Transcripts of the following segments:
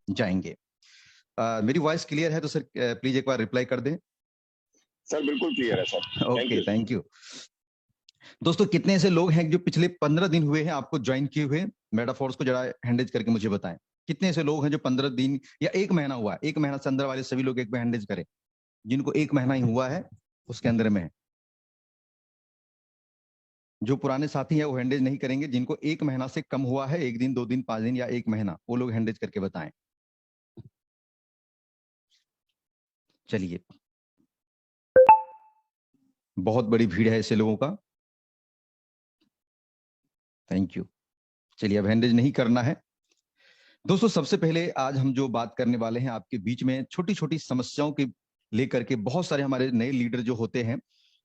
जाएंगे। मेरी voice clear है तो सर प्लीज एक बार रिप्लाई कर दें। सर बिल्कुल क्लियर है सर। Okay, thank you. दोस्तों, कितने ऐसे लोग हैं जो पिछले 15 दिन हुए हैं आपको ज्वाइन किए हुए? मेटाफोर्स को जरा हैंडल करके मुझे बताएं, कितने ऐसे लोग हैं जो 15 दिन या 1 महीना हुआ है? 1 महीना से अंदर वाले सभी लोग एक बार हैंडल करें, जिनको 1 महीना ही हुआ है उसके अंदर में है। जो पुराने साथी हैं वो हैंडल नहीं करेंगे, जिनको 1 महीना से कम हुआ है, 1 दिन 2 दिन 5 दिन या 1 महीना, वो लोग हैंडल करके बताएं। चलिए, बहुत बड़ी भीड़ है ऐसे लोगों का। Thank you. चलिए, अब हैंडल नहीं करना है। दोस्तों, सबसे पहले आज हम जो बात करने वाले हैं आपके बीच में छोटी छोटी समस्याओं के लेकर के। बहुत सारे हमारे नए लीडर जो होते हैं,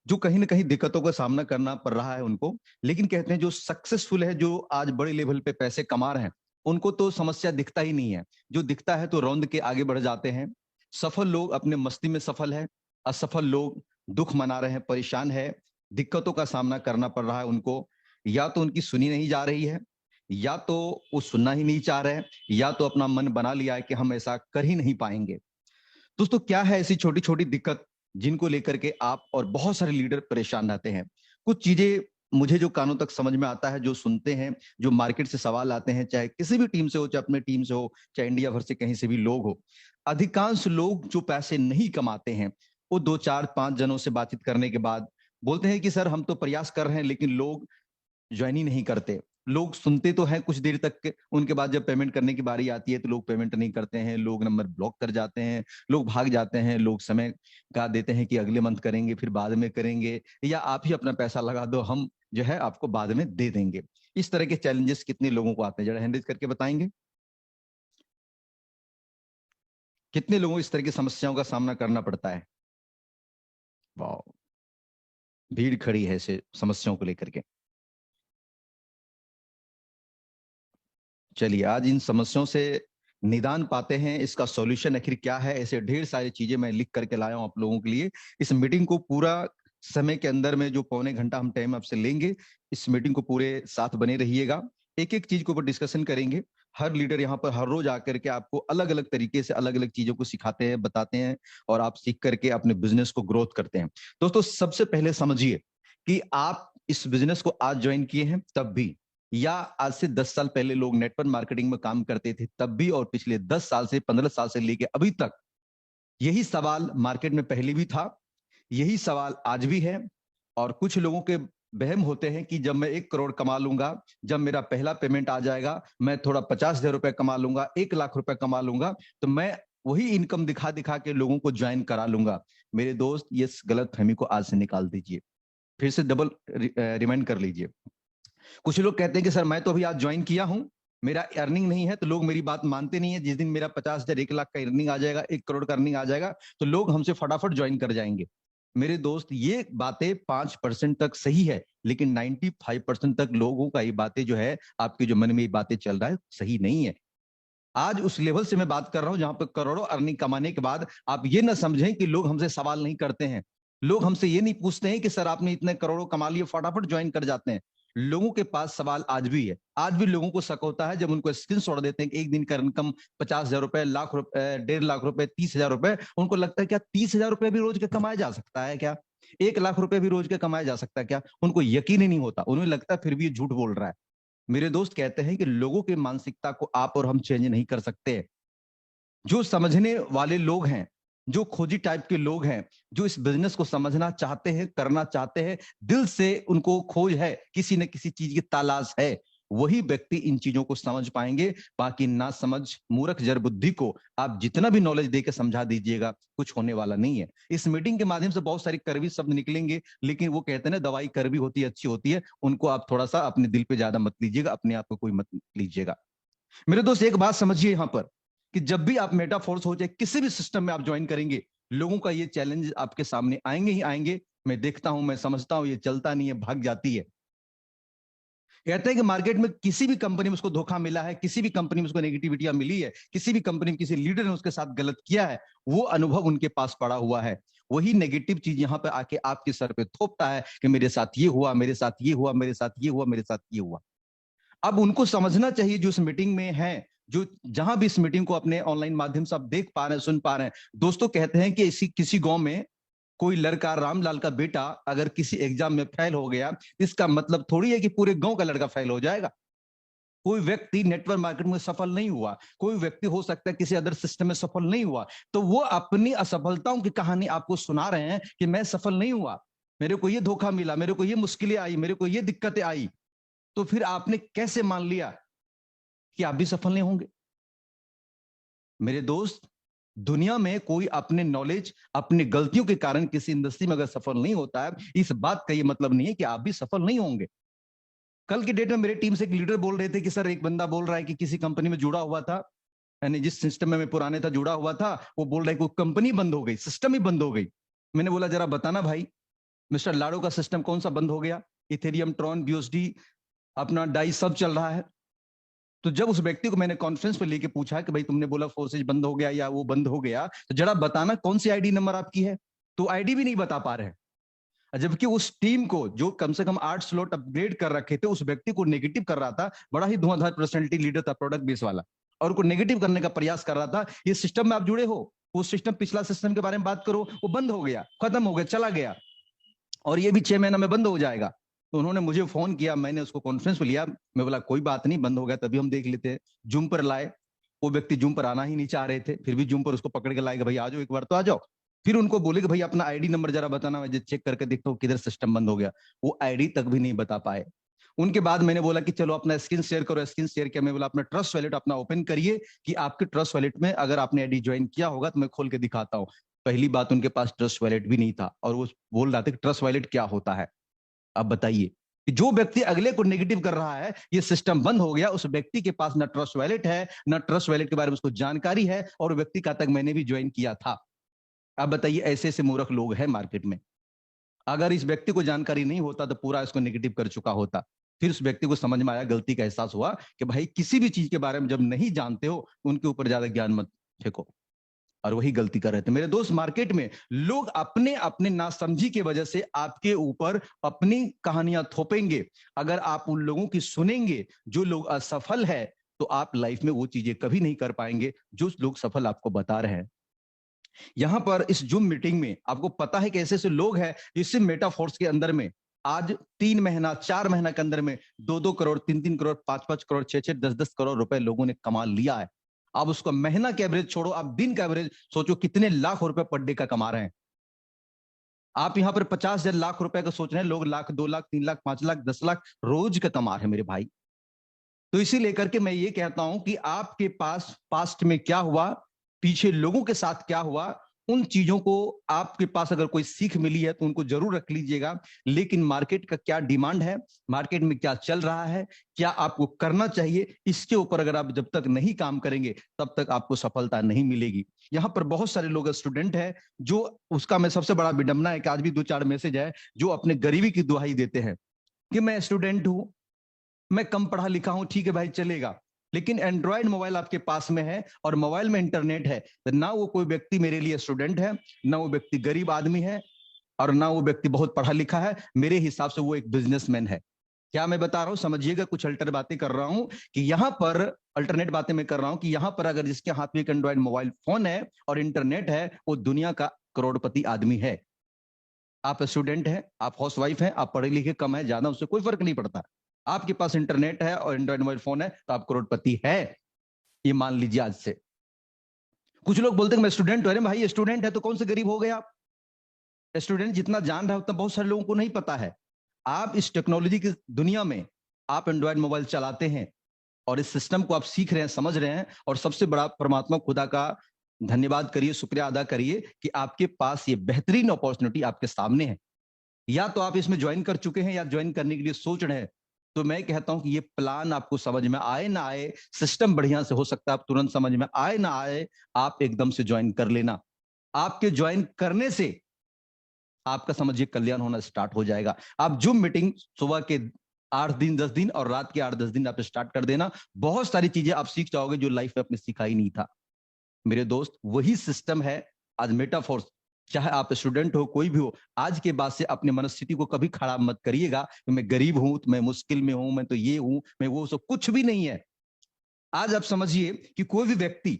जो कहीं ना कहीं दिक्कतों का सामना करना पड़ रहा है उनको, लेकिन कहते हैं जो सक्सेसफुल है, जो आज बड़े लेवल पे पैसे कमा रहे हैं, उनको तो समस्या दिखता ही नहीं है। जो दिखता है तो रौंद के आगे बढ़ जाते हैं। सफल लोग अपने मस्ती में सफल है, असफल लोग दुख मना रहे हैं, परेशान है, दिक्कतों का सामना करना पड़ रहा है उनको। या तो उनकी सुनी नहीं जा रही है, या तो वो सुनना ही नहीं चाह रहे हैं, या तो अपना मन बना लिया है कि हम ऐसा कर ही नहीं पाएंगे। दोस्तों, क्या है ऐसी छोटी छोटी दिक्कत जिनको लेकर के आप और बहुत सारे लीडर परेशान रहते हैं? कुछ चीजें मुझे जो कानों तक समझ में आता है, जो सुनते हैं, जो मार्केट से सवाल आते हैं, चाहे किसी भी टीम से हो, चाहे अपने टीम से हो, चाहे इंडिया भर से कहीं से भी लोग हो, अधिकांश लोग जो पैसे नहीं कमाते हैं, वो 2 4 5 जनों से बातचीत करने के बाद बोलते हैं कि सर हम तो प्रयास कर रहे हैं, लेकिन लोग ज्वाइन ही नहीं करते। लोग सुनते तो हैं कुछ देर तक के, उनके बाद जब पेमेंट करने की बारी आती है तो लोग पेमेंट नहीं करते हैं, लोग नंबर ब्लॉक कर जाते हैं, लोग भाग जाते हैं, लोग समय का देते हैं कि अगले मंथ करेंगे, फिर बाद में करेंगे, या आप ही अपना पैसा लगा दो, हम जो है आपको बाद में दे देंगे। इस तरह के चैलेंजेस कितने लोगों को आते हैं, जरा हैंडल करके बताएंगे। कितने लोगों को इस तरह की समस्याओं का सामना करना पड़ता है? वाह, भीड़ खड़ी है ऐसे समस्याओं को लेकर के। चलिए, आज इन समस्याओं से निदान पाते हैं, इसका सॉल्यूशन आखिर क्या है। ऐसे ढेर सारी चीजें मैं लिख करके लाया हूं आप लोगों के लिए। इस मीटिंग को पूरा समय के अंदर में जो पौने घंटा हम टाइम आपसे लेंगे, इस मीटिंग को पूरे साथ बने रहिएगा। एक एक चीज के ऊपर डिस्कशन करेंगे। हर लीडर यहाँ पर हर रोज आकर के आपको अलग अलग तरीके से अलग अलग चीजों को सिखाते हैं, बताते हैं, और आप सीख करके अपने बिजनेस को ग्रोथ करते हैं। दोस्तों, सबसे पहले समझिए कि आप इस बिजनेस को आज ज्वाइन किए हैं तब भी, या आज से 10 साल पहले लोग नेटवर्क मार्केटिंग में काम करते थे तब भी, और पिछले 10 साल से 15 साल से लेके अभी तक यही सवाल मार्केट में पहले भी था, यही सवाल आज भी है। और कुछ लोगों के वहम होते हैं कि जब मैं 1 करोड़ कमा लूंगा, जब मेरा पहला पेमेंट आ जाएगा, मैं थोड़ा 50,000 रुपए कमा लूंगा, 1 लाख रुपए कमा लूंगा, तो मैं वही इनकम दिखा दिखा के लोगों को ज्वाइन करा लूंगा। मेरे दोस्त, ये गलत फहमी को आज से निकाल दीजिए, फिर से डबल रिमाइंड कर लीजिए। कुछ लोग कहते हैं कि सर मैं तो अभी आज ज्वाइन किया हूं, मेरा अर्निंग नहीं है, तो लोग मेरी बात मानते नहीं है। जिस दिन मेरा 50,000 1 लाख का अर्निंग आ जाएगा, 1 करोड़ का अर्निंग आ जाएगा, तो लोग हमसे फटाफट ज्वाइन कर जाएंगे। मेरे दोस्त, ये बातें 5% तक सही है, लेकिन 95% तक लोगों का ये बातें जो है, आपके जो मन में ये बातें चल रहा है, सही नहीं है। आज उस लेवल से मैं बात कर रहा हूं जहां पर करोड़ों अर्निंग कमाने के बाद आप ये ना समझें कि लोग हमसे सवाल नहीं करते हैं। लोग हमसे ये नहीं पूछते हैं कि सर आपने इतने करोड़ों कमा लिए, फटाफट ज्वाइन कर जाते हैं। लोगों के पास सवाल आज भी है। आज भी लोगों को शक होता है, जब उनको स्क्रीन शॉट देते हैं कि एक दिन का इनकम 50,000 रुपए, लाख रुपए, 1.5 लाख रुपए, 30,000 रुपए, उनको लगता है क्या 30,000 रुपए भी रोज के कमाया जा सकता है क्या? 1 लाख रुपए भी रोज के कमाया जा सकता है क्या? उनको यकीन ही नहीं होता, उन्हें लगता है फिर भी ये झूठ बोल रहा है। मेरे दोस्त, कहते हैं कि लोगों की मानसिकता को आप और हम चेंज नहीं कर सकते। जो समझने वाले लोग हैं, जो खोजी टाइप के लोग हैं, जो इस बिजनेस को समझना चाहते हैं, करना चाहते हैं, दिल से उनको खोज है, किसी न किसी चीज की तलाश है, वही व्यक्ति इन चीजों को समझ पाएंगे। बाकी ना समझ मूर्ख जड़ बुद्धि को आप जितना भी नॉलेज देकर समझा दीजिएगा, कुछ होने वाला नहीं है। इस मीटिंग के माध्यम से बहुत सारी कड़वी शब्द निकलेंगे, लेकिन वो कहते हैं ना, दवाई कड़वी होती है, अच्छी होती है, उनको आप थोड़ा सा अपने दिल पे ज्यादा मत लीजिएगा, अपने आप को कोई मत लीजिएगा। मेरे दोस्त, एक बात समझिए यहां पर, कि जब भी आप मेटाफोर्स हो, चाहे किसी भी सिस्टम में आप ज्वाइन करेंगे, लोगों का ये चैलेंज आपके सामने आएंगे ही आएंगे। मैं देखता हूं, मैं समझता हूं, ये चलता नहीं है, भाग जाती है। कहते हैं कि मार्केट में किसी भी कंपनी में उसको धोखा मिला है, किसी भी कंपनी में उसको नेगेटिविटियां मिली है, किसी भी कंपनी में किसी लीडर ने उसके साथ गलत किया है, वो अनुभव उनके पास पड़ा हुआ है। वही नेगेटिव चीज यहां पर आके आपके सर पे थोपता है कि मेरे साथ ये हुआ, मेरे साथ ये हुआ, मेरे साथ ये हुआ, मेरे साथ ये हुआ। अब उनको समझना चाहिए जो इस मीटिंग में है, जो जहां भी इस मीटिंग को अपने ऑनलाइन माध्यम से आप देख पा रहे हैं, सुन पा रहे हैं, दोस्तों कहते हैं कि इसी किसी गांव में कोई लड़का, रामलाल का बेटा अगर किसी एग्जाम में फेल हो गया, इसका मतलब थोड़ी है कि पूरे गांव का लड़का फेल हो जाएगा। कोई व्यक्ति नेटवर्क मार्केटिंग में सफल नहीं हुआ, कोई व्यक्ति हो सकता है किसी अदर सिस्टम में सफल नहीं हुआ, तो वो अपनी असफलताओं की कहानी आपको सुना रहे हैं कि मैं सफल नहीं हुआ, मेरे को ये धोखा मिला, मेरे को ये मुश्किलें आई, मेरे को ये दिक्कतें आई। तो फिर आपने कैसे मान लिया कि आप भी सफल नहीं होंगे? मेरे दोस्त, दुनिया में कोई अपने नॉलेज, अपनी गलतियों के कारण किसी इंडस्ट्री में अगर सफल नहीं होता है, इस बात का ये मतलब नहीं है कि आप भी सफल नहीं होंगे। कल की डेट में मेरे टीम से एक लीडर बोल रहे थे कि सर, एक बंदा बोल रहा है कि किसी कंपनी में जुड़ा हुआ था, यानी जिस सिस्टम में मैं पुराने था जुड़ा हुआ था, वो बोल रहा है कि कंपनी बंद हो गई, सिस्टम ही बंद हो गई। मैंने बोला जरा बताना भाई, मिस्टर लाडो का सिस्टम कौन सा बंद हो गया? इथेरियम, ट्रॉन, बीओएसडी, अपना डाई सब चल रहा है। तो जब उस व्यक्ति को मैंने कॉन्फ्रेंस पे लेके पूछा कि भाई तुमने बोला फोर्सेज बंद हो गया या वो बंद हो गया, तो जरा बताना कौन सी आईडी नंबर आपकी है? तो आईडी भी नहीं बता पा रहे हैं। जबकि उस टीम को जो कम से कम 8 स्लॉट अपग्रेड कर रखे थे, उस व्यक्ति को नेगेटिव कर रहा था। बड़ा ही धुआंधार पर्सनैलिटी लीडर था, प्रोडक्ट बेस वाला, और उनको नेगेटिव करने का प्रयास कर रहा था। ये सिस्टम में आप जुड़े हो, वो सिस्टम, पिछला सिस्टम के बारे में बात करो, वो बंद हो गया, खत्म हो गया, चला गया, और ये भी 6 महीना में बंद हो जाएगा। तो उन्होंने मुझे फोन किया, मैंने उसको कॉन्फ्रेंस में लिया, मैं बोला कोई बात नहीं, बंद हो गया तभी हम देख लेते हैं। जूम पर लाए, वो व्यक्ति जूम पर आना ही नहीं चाह रहे थे, फिर भी जूम पर उसको पकड़ के लाएगा, भाई आ जाओ, एक बार तो आ जाओ। फिर उनको बोले कि भाई अपना आईडी नंबर जरा बताना, मैं चेक करके देखता हूँ किधर सिस्टम बंद हो गया। वो आईडी तक भी नहीं बता पाए। उनके बाद मैंने बोला कि चलो अपना स्क्रीन शेयर करो। स्क्रीन शेयर किया, मैं बोला अपना ट्रस्ट वैलेट अपना ओपन करिए कि आपके ट्रस्ट वैलेट में अगर आपने आईडी ज्वाइन किया होगा तो मैं खोल के दिखाता हूँ। पहली बात, उनके पास ट्रस्ट वैलेट भी नहीं था, और वो बोल रहा था कि ट्रस्ट वैलेट क्या होता है। अब बताइए कि जो व्यक्ति अगले को नेगेटिव कर रहा है, ये सिस्टम बंद हो गया, उस व्यक्ति के पास ना ट्रस्ट वैलेट है, ना ट्रस्ट वैलेट के बारे में उसको जानकारी है, और व्यक्ति का तक मैंने भी ज्वाइन किया था। अब बताइए, ऐसे ऐसे मूर्ख लोग हैं मार्केट में। अगर इस व्यक्ति को जानकारी नहीं होता तो पूरा इसको नेगेटिव कर चुका होता। फिर उस व्यक्ति को समझ में आया, गलती का एहसास हुआ कि भाई किसी भी चीज के बारे में जब नहीं जानते हो, उनके ऊपर ज्यादा ज्ञान मत फेंको, और वही गलती कर रहे थे मेरे दोस्त। मार्केट में लोग अपने अपने नासमझी की वजह से आपके ऊपर अपनी कहानियां थोपेंगे। अगर आप उन लोगों की सुनेंगे जो लोग असफल है, तो आप लाइफ में वो चीजें कभी नहीं कर पाएंगे जो लोग सफल आपको बता रहे हैं। यहां पर इस जूम मीटिंग में आपको पता है कि ऐसे ऐसे लोग हैं जिससे मेटाफोर्स के अंदर में आज 3 महीना 4 महीना के अंदर में 2-2 करोड़, 3-3 करोड़, 5-5 करोड़, 6-6, 10-10 करोड़ रुपए लोगों ने कमा लिया है। आप उसको महीना के एवरेज छोड़ो, आप दिन का एवरेज सोचो, कितने लाख रुपए पर डे का कमा रहे हैं। आप यहां पर 50,000 लाख रुपए का सोच रहे हैं, लोग लाख, 2 लाख, 3 लाख, 5 लाख, 10 लाख रोज का कमा रहे हैं मेरे भाई। तो इसी लेकर के मैं ये कहता हूं कि आपके पास पास्ट में क्या हुआ, पीछे लोगों के साथ क्या हुआ, उन चीजों को आपके पास अगर कोई सीख मिली है तो उनको जरूर रख लीजिएगा। लेकिन मार्केट का क्या डिमांड है, मार्केट में क्या चल रहा है, क्या आपको करना चाहिए, इसके ऊपर अगर आप जब तक नहीं काम करेंगे तब तक आपको सफलता नहीं मिलेगी। यहाँ पर बहुत सारे लोग स्टूडेंट हैं जो, उसका मैं सबसे बड़ा विडंबना है कि आज भी 2-4 मैसेज है जो अपने गरीबी की दुहाई देते हैं कि मैं स्टूडेंट हूं, मैं कम पढ़ा लिखा हूं, ठीक है भाई चलेगा, लेकिन एंड्रॉयड मोबाइल आपके पास में है और मोबाइल में इंटरनेट है, तो ना वो कोई व्यक्ति मेरे लिए स्टूडेंट है, ना वो व्यक्ति गरीब आदमी है, और ना वो व्यक्ति बहुत पढ़ा लिखा है। मेरे हिसाब से वो एक बिजनेसमैन है। क्या मैं बता रहा हूं, समझिएगा, कुछ अल्टर बातें कर रहा हूं कि यहां पर, अल्टरनेट बातें मैं कर रहा हूं कि यहां पर अगर जिसके हाथ में एक एंड्रॉयड मोबाइल फोन है और इंटरनेट है, वो दुनिया का करोड़पति आदमी है। आप स्टूडेंट हैं, आप हाउसवाइफ हैं, आप पढ़े लिखे कम है ज्यादा, उससे कोई फर्क नहीं पड़ता। आपके पास इंटरनेट है और एंड्रॉइड मोबाइल फोन है तो आप करोड़पति है, ये मान लीजिए आज से। कुछ लोग बोलते हैं मैं स्टूडेंट हूं। अरे भाई, स्टूडेंट है तो कौन से गरीब हो गए आप? स्टूडेंट जितना जान रहा है उतना बहुत सारे लोगों को नहीं पता है। आप इस टेक्नोलॉजी की दुनिया में आप एंड्रॉइड मोबाइल चलाते हैं और इस सिस्टम को आप सीख रहे हैं, समझ रहे हैं, और सबसे बड़ा परमात्मा खुदा का धन्यवाद करिए, शुक्रिया अदा करिए कि आपके पास ये बेहतरीन अपॉर्चुनिटी आपके सामने है। या तो आप इसमें ज्वाइन कर चुके हैं या ज्वाइन करने के लिए सोच रहे हैं। तो मैं कहता हूं कि ये प्लान आपको समझ में आए ना आए, सिस्टम बढ़िया से हो सकता है आप तुरंत समझ में आए ना आए, आप एकदम से ज्वाइन कर लेना। आपके ज्वाइन करने से आपका समझिए कल्याण होना स्टार्ट हो जाएगा। आप जूम मीटिंग सुबह के 8 दिन 10 दिन और रात के 8-10 दिन आप स्टार्ट कर देना, बहुत सारी चीजें आप सीख जाओगे जो लाइफ में आपने सीखा ही नहीं था। मेरे दोस्त, वही सिस्टम है आज मेटाफोर्स। चाहे आप स्टूडेंट हो, कोई भी हो, आज के बाद से अपने मनस्थिति को कभी खराब मत करिएगा। मैं गरीब हूं, मैं मुश्किल में हूं, मैं तो ये हूं, मैं वो, सब कुछ भी नहीं है। आज आप समझिए कि कोई भी व्यक्ति,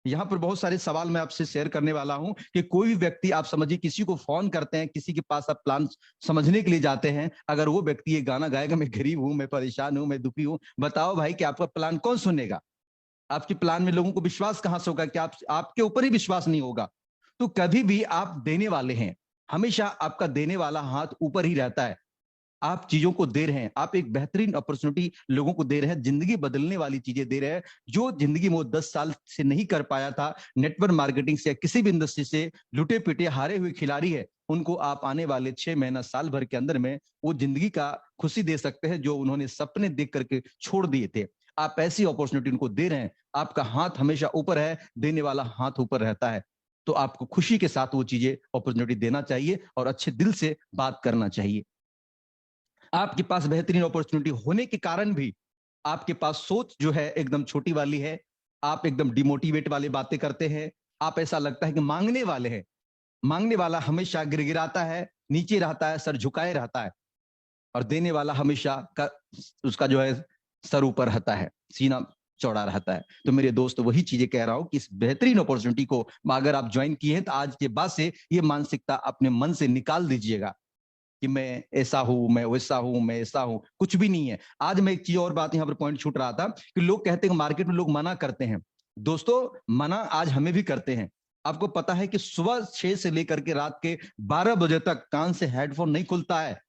यहां पर बहुत सारे सवाल मैं आपसे शेयर करने वाला हूं कि कोई भी व्यक्ति, आप समझिए किसी को फोन करते हैं, किसी के पास आप प्लान समझने के लिए जाते हैं, अगर वो व्यक्ति ये गाना गाएगा, मैं गरीब हूं, मैं परेशान हूं, मैं दुखी हूं, बताओ भाई कि आपका प्लान कौन सुनेगा? आपके प्लान में लोगों को विश्वास कहां से होगा? कि आपके ऊपर ही विश्वास नहीं होगा। तो कभी भी आप देने वाले हैं, हमेशा आपका देने वाला हाथ ऊपर ही रहता है। आप चीजों को दे रहे हैं, आप एक बेहतरीन अपॉर्चुनिटी लोगों को दे रहे हैं, जिंदगी बदलने वाली चीजें दे रहे हैं, जो जिंदगी में वो 10 साल से नहीं कर पाया था, नेटवर्क मार्केटिंग से या किसी भी इंडस्ट्री से लुटे पिटे हारे हुए खिलाड़ी है, उनको आप आने वाले 6 महीना साल भर के अंदर में वो जिंदगी का खुशी दे सकते हैं जो उन्होंने सपने देख करके छोड़ दिए थे। आप ऐसी अपॉर्चुनिटी उनको दे रहे हैं, आपका हाथ हमेशा ऊपर है, देने वाला हाथ ऊपर रहता है। तो आपको खुशी के साथ वो चीजें अपॉर्चुनिटी देना चाहिए और अच्छे दिल से बात करना चाहिए। आपके पास बेहतरीन अपॉर्चुनिटी होने के कारण भी आपके पास सोच जो है एकदम छोटी वाली है। आप एकदम डिमोटिवेट वाली बातें करते हैं। आप, ऐसा लगता है कि मांगने वाले हैं। मांगने वाला हमेशा गिड़गिड़ाता है, नीचे रहता है, सर झुकाए रहता है, और देने वाला हमेशा का उसका जो है सर ऊपर रहता है, सीना चौड़ा रहता है। तो मेरे दोस्त, वही चीजें कह रहा हूं कि इस बेहतरीन अपॉर्चुनिटी को अगर आप ज्वाइन किए हैं तो आज के बाद से ये मानसिकता अपने मन से निकाल दीजिएगा कि मैं ऐसा हूं, मैं वैसा हूं, मैं ऐसा हूं। कुछ भी नहीं है। आज मैं एक चीज और बात यहां पर पॉइंट छूट रहा था कि लोग कहते हैं मार्केट में लोग मना करते हैं। दोस्तों, मना आज हमें भी करते हैं। आपको पता है कि सुबह 6 से लेकर के रात के 12 बजे तक कान से हेडफोन नहीं खुलता है,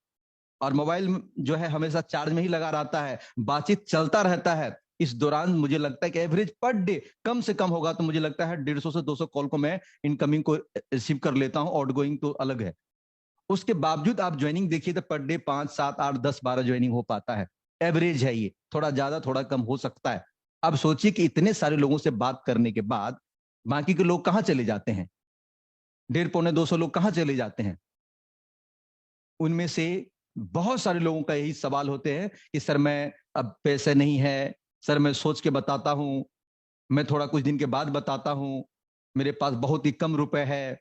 और मोबाइल जो है हमेशा चार्ज में ही लगा रहता है, बातचीत चलता रहता है। इस दौरान मुझे लगता है कि एवरेज पर डे कम से कम होगा तो मुझे लगता है 150 से 200 कॉल को मैं इनकमिंग को रिसीव कर लेता हूं, आउटगोइंग तो अलग है। उसके बावजूद आप ज्वाइनिंग देखिए तो पर डे 5, 7, 8, 10, 12 ज्वाइनिंग हो पाता है। एवरेज है ये, थोड़ा ज्यादा थोड़ा कम हो सकता है। अब सोचिए कि इतने सारे लोगों से बात करने के बाद बाकी के लोग कहां चले जाते हैं? 150 पौने 200 लोग कहां चले जाते हैं? उनमें से बहुत सारे लोगों का यही सवाल होते हैं कि सर मैं, अब पैसे नहीं है, सर मैं सोच के बताता हूं, मैं थोड़ा कुछ दिन के बाद बताता हूं, मेरे पास बहुत ही कम रुपए है,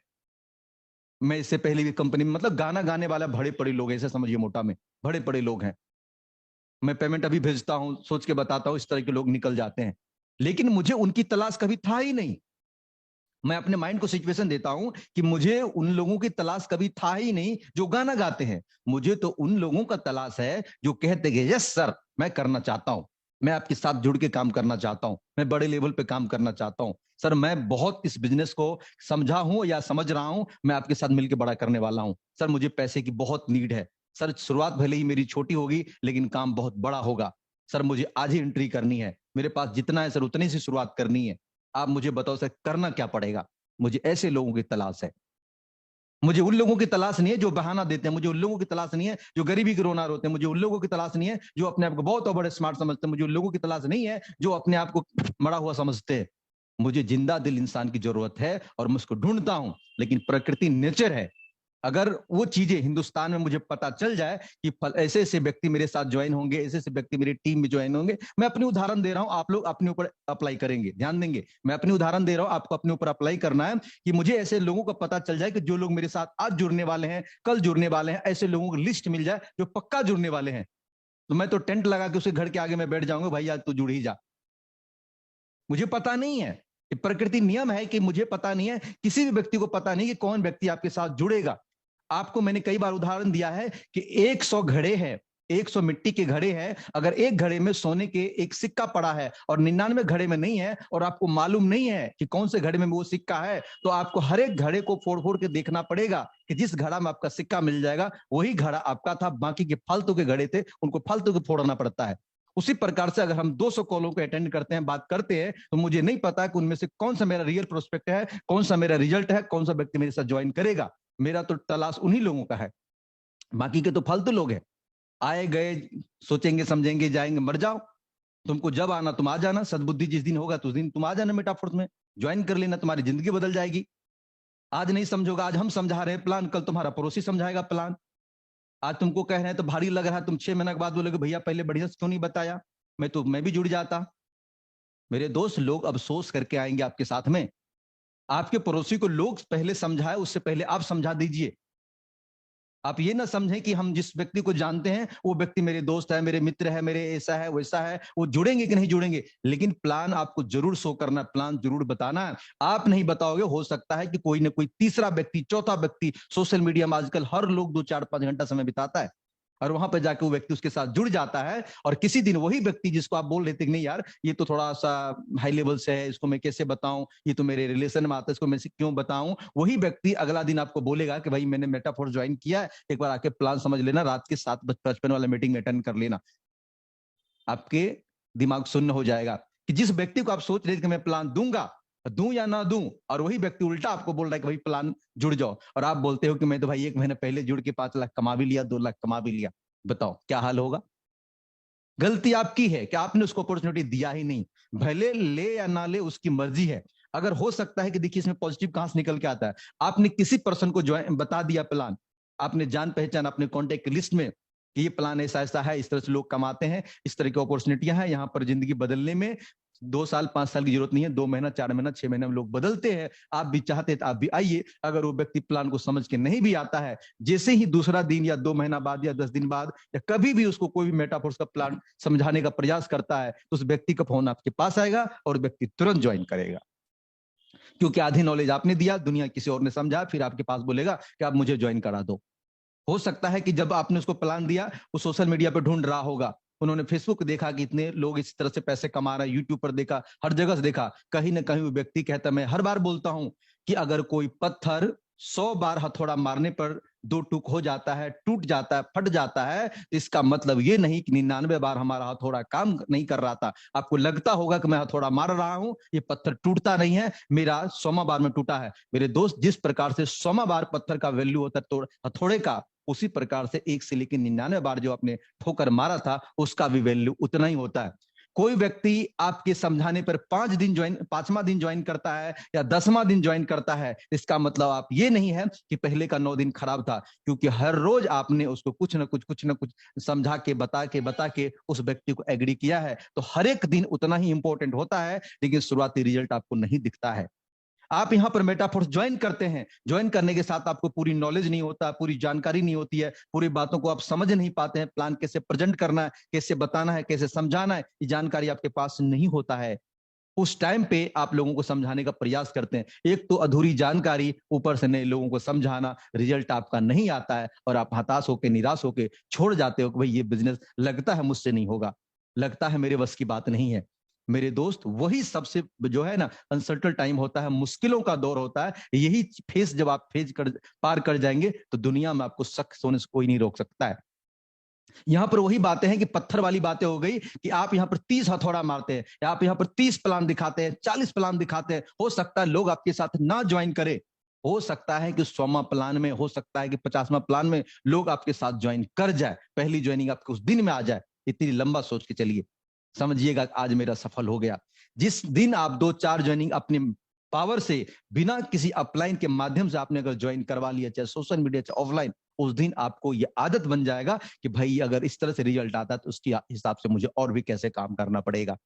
मैं इससे पहले भी कंपनी में, मतलब गाना गाने वाला बड़े बड़े लोग ऐसे समझिए, मोटा में बड़े बड़े लोग हैं, मैं पेमेंट अभी भेजता हूं, सोच के बताता हूं, इस तरह के लोग निकल जाते हैं। लेकिन मुझे उनकी तलाश कभी था ही नहीं। मैं अपने माइंड को सिचुएशन देता हूं कि मुझे उन लोगों की तलाश कभी था ही नहीं जो गाना गाते हैं। मुझे तो उन लोगों का तलाश है जो कहते हैं यस सर, मैं करना चाहता हूं, मैं आपके साथ जुड़ के काम करना चाहता हूं, मैं बड़े लेवल पे काम करना चाहता हूं सर, मैं बहुत इस बिजनेस को समझा हूं या समझ रहा हूं, मैं आपके साथ मिलकर बड़ा करने वाला हूं सर, मुझे पैसे की बहुत नीड है सर, शुरुआत भले ही मेरी छोटी होगी लेकिन काम बहुत बड़ा होगा सर, मुझे आज ही एंट्री करनी है, मेरे पास जितना है सर उतनी सी शुरुआत करनी है, आप मुझे बताओ सर करना क्या पड़ेगा? मुझे ऐसे लोगों की तलाश है। मुझे उन लोगों की तलाश नहीं है जो बहाना देते हैं, मुझे उन लोगों की तलाश नहीं है जो गरीबी के रोना रोते हैं, मुझे उन लोगों की तलाश नहीं है जो अपने आप को बहुत बड़े स्मार्ट समझते हैं, मुझे उन लोगों की तलाश नहीं है जो अपने आप को मरा हुआ समझते हैं। मुझे जिंदा दिल इंसान की जरूरत है और मैं उसको ढूंढता हूं, लेकिन प्रकृति नेचर है। अगर वो चीजें हिंदुस्तान में मुझे पता चल जाए कि ऐसे ऐसे व्यक्ति मेरे साथ ज्वाइन होंगे, ऐसे ऐसे व्यक्ति मेरी टीम में ज्वाइन होंगे, मैं अपनी उदाहरण दे रहा हूं, आप लोग अपने ऊपर अप्लाई करेंगे, ध्यान देंगे, मैं अपनी उदाहरण दे रहा हूं, आपको अपने ऊपर अप्लाई करना है कि मुझे ऐसे लोगों का पता चल जाए कि जो लोग मेरे साथ आज जुड़ने वाले हैं, कल जुड़ने वाले हैं, ऐसे लोगों की लिस्ट मिल जाए जो पक्का जुड़ने वाले हैं। तो मैं तो टेंट लगा के उसके घर के आगे मैं बैठ जाऊंगा, भाई आज तू जुड़ ही जा। मुझे पता नहीं है, प्रकृति नियम है कि मुझे पता नहीं है, किसी भी व्यक्ति को पता नहीं कि कौन व्यक्ति आपके साथ जुड़ेगा। आपको मैंने कई बार उदाहरण दिया है कि 100 घड़े हैं, 100 मिट्टी के घड़े हैं, अगर एक घड़े में सोने के एक सिक्का पड़ा है और 99 घड़े में नहीं है, और आपको मालूम नहीं है कि कौन से घड़े में वो सिक्का है, तो आपको हर एक घड़े को फोड़ फोड़ के देखना पड़ेगा कि जिस घड़ा में आपका सिक्का मिल जाएगा वही घड़ा आपका था, बाकी के फालतू के घड़े थे उनको फालतू के फोड़ना पड़ता है। उसी प्रकार से अगर हम 200 कॉलों को अटेंड करते हैं, बात करते हैं, तो मुझे नहीं पता कि उनमें से कौन सा मेरा रियल प्रोस्पेक्ट है, कौन सा मेरा रिजल्ट है, कौन सा व्यक्ति मेरे साथ ज्वाइन करेगा। मेरा तो तलाश उन्हीं लोगों का है, बाकी के तो फालतू लोग हैं। आए गए, सोचेंगे समझेंगे, जाएंगे, मर जाओ। तुमको जब आना तुम आ जाना, सद्बुद्धि जिस दिन होगा तो उस दिन तुम आ जाना मेटाफोर्स में, ज्वाइन कर लेना, तुम्हारी जिंदगी बदल जाएगी। आज नहीं समझोगा, आज हम समझा रहे हैं प्लान, कल तुम्हारा पड़ोसी समझाएगा प्लान। आज तुमको कह रहे हैं तो भारी लग रहा है, तुम 6 महीने के बाद बोलोगे भैया पहले बढ़िया से क्यों नहीं बताया, मैं भी जुड़ जाता। मेरे दोस्त, लोग अफसोस करके आएंगे आपके साथ में। आपके पड़ोसी को लोग पहले समझाए, उससे पहले आप समझा दीजिए। आप ये ना समझें कि हम जिस व्यक्ति को जानते हैं वो व्यक्ति मेरे दोस्त है, मेरे मित्र है, मेरे ऐसा है वैसा है, वो जुड़ेंगे कि नहीं जुड़ेंगे, लेकिन प्लान आपको जरूर शो करना है, प्लान जरूर बताना है। आप नहीं बताओगे, हो सकता है कि कोई ना कोई तीसरा व्यक्ति, चौथा व्यक्ति, सोशल मीडिया में आजकल हर लोग 2 4 5 घंटा समय बिताता है, और वहां पर जाके वो व्यक्ति उसके साथ जुड़ जाता है, और किसी दिन वही व्यक्ति जिसको आप बोल रहे थे कि नहीं यार ये तो थोड़ा सा हाई लेवल से है, इसको मैं कैसे बताऊं, ये तो मेरे रिलेशन में आता है, इसको मैं क्यों बताऊं, वही व्यक्ति अगला दिन आपको बोलेगा कि भाई मैंने मेटाफोर्स ज्वाइन किया है, एक बार आके प्लान समझ लेना, रात के 7:55 वाला मीटिंग में अटेंड कर लेना। आपके दिमाग शून्य हो जाएगा कि जिस व्यक्ति को आप सोच रहे थे कि मैं प्लान दूंगा, दूं या ना दूं, और वही व्यक्ति उल्टा आपको बोल रहा है कि भाई प्लान जुड़ जाओ, और आप बोलते हो कि मैं तो भाई 1 महीने पहले जुड़ के 5 लाख कमा भी लिया, 2 लाख कमा भी लिया। बताओ क्या हाल होगा। गलती आपकी है कि आपने उसको अपॉर्चुनिटी दिया ही नहीं। भले ले या ना ले उसकी मर्जी है। अगर हो सकता है कि देखिए इसमें पॉजिटिव कहां से निकल के आता है, आपने किसी पर्सन को ज्वाइन बता दिया प्लान, आपने जान पहचान अपने कॉन्टेक्ट लिस्ट में कि ये प्लान ऐसा ऐसा है, इस तरह से लोग कमाते हैं, इस तरह की अपॉर्चुनिटियां हैं, यहाँ पर जिंदगी बदलने में 2 साल 5 साल की जरूरत नहीं है, 2 महीना 4 महीना 6 महीने में लोग बदलते हैं। आप भी चाहते हैं तो आप भी आइए। अगर वो व्यक्ति प्लान को समझ के नहीं भी आता है, जैसे ही दूसरा दिन या 2 महीना बाद या 10 दिन बाद या कभी भी उसको कोई भी मेटाफोर्स का प्लान समझाने का प्रयास करता है, तो उस व्यक्ति का फोन आपके पास आएगा और व्यक्ति तुरंत ज्वाइन करेगा, क्योंकि आधी नॉलेज आपने दिया, दुनिया किसी और ने समझा, फिर आपके पास बोलेगा कि आप मुझे ज्वाइन करा दो। हो सकता है कि जब आपने उसको प्लान दिया वो सोशल मीडिया पर ढूंढ रहा होगा, उन्होंने फेसबुक देखा कि इतने लोग इस तरह से पैसे कमा रहे हैं, यूट्यूब पर देखा, हर जगह से देखा, कहीं ना कहीं वो व्यक्ति कहता, मैं हर बार बोलता हूं कि अगर कोई पत्थर 100 बार हथौड़ा मारने पर 2 टुक हो जाता है, टूट जाता है, फट जाता है, तो इसका मतलब ये नहीं कि 99 बार हमारा हथौड़ा काम नहीं कर रहा था। आपको लगता होगा कि मैं हथौड़ा मार रहा हूं, ये पत्थर टूटता नहीं है, मेरा 100वां बार में टूटा है। मेरे दोस्त, जिस प्रकार से 100वां बार पत्थर का वैल्यू होता है हथौड़े का, उसी प्रकार से 1 से लेकर 99 बार जो आपने ठोकर मारा था उसका भी वैल्यू उतना ही होता है। कोई व्यक्ति आपके समझाने पर 5वां दिन ज्वाइन करता है या 10वां दिन ज्वाइन करता है, इसका मतलब आप ये नहीं है कि पहले का 9 दिन खराब था, क्योंकि हर रोज आपने उसको कुछ ना कुछ समझा के बता के उस व्यक्ति को एग्री किया है। तो हर एक दिन उतना ही इंपॉर्टेंट होता है, लेकिन शुरुआती रिजल्ट आपको नहीं दिखता है। आप यहाँ पर मेटाफोर्स ज्वाइन करते हैं, ज्वाइन करने के साथ आपको पूरी नॉलेज नहीं होता, पूरी जानकारी नहीं होती है, पूरी बातों को आप समझ नहीं पाते हैं, प्लान कैसे प्रेजेंट करना है, कैसे बताना है, कैसे समझाना है, ये जानकारी आपके पास नहीं होता है। उस टाइम पे आप लोगों को समझाने का प्रयास करते हैं, एक तो अधूरी जानकारी, ऊपर से नए लोगों को समझाना, रिजल्ट आपका नहीं आता है और आप हताश होकर निराश होकर छोड़ जाते हो कि भाई ये बिजनेस लगता है मुझसे नहीं होगा, लगता है मेरे बस की बात नहीं है। मेरे दोस्त, वही सबसे जो है ना अनसर्टन टाइम होता है, मुश्किलों का दौर होता है, यही फेस जब आप फेज कर पार कर जाएंगे तो दुनिया में आपको शक होने से कोई नहीं रोक सकता है। यहाँ पर वही बातें हैं कि पत्थर वाली बातें हो गई कि आप यहाँ पर 30 हथौड़ा मारते हैं, या आप यहाँ पर 30 प्लान दिखाते हैं, 40 प्लान दिखाते हैं, हो सकता है लोग आपके साथ ना ज्वाइन करें, हो सकता है कि 100वां प्लान में, हो सकता है कि 50वां प्लान में लोग आपके साथ ज्वाइन कर जाए, पहली ज्वाइनिंग आपको उस दिन में आ जाए। इतनी लंबा सोच के चलिए, समझिएगा आज मेरा सफल हो गया। जिस दिन आप 2 4 ज्वाइनिंग अपने पावर से, बिना किसी अपलाइन के माध्यम से आपने अगर ज्वाइन करवा लिया, चाहे सोशल मीडिया चाहे ऑफलाइन, उस दिन आपको ये आदत बन जाएगा कि भाई अगर इस तरह से रिजल्ट आता है तो उसके हिसाब से मुझे और भी कैसे काम करना पड़ेगा।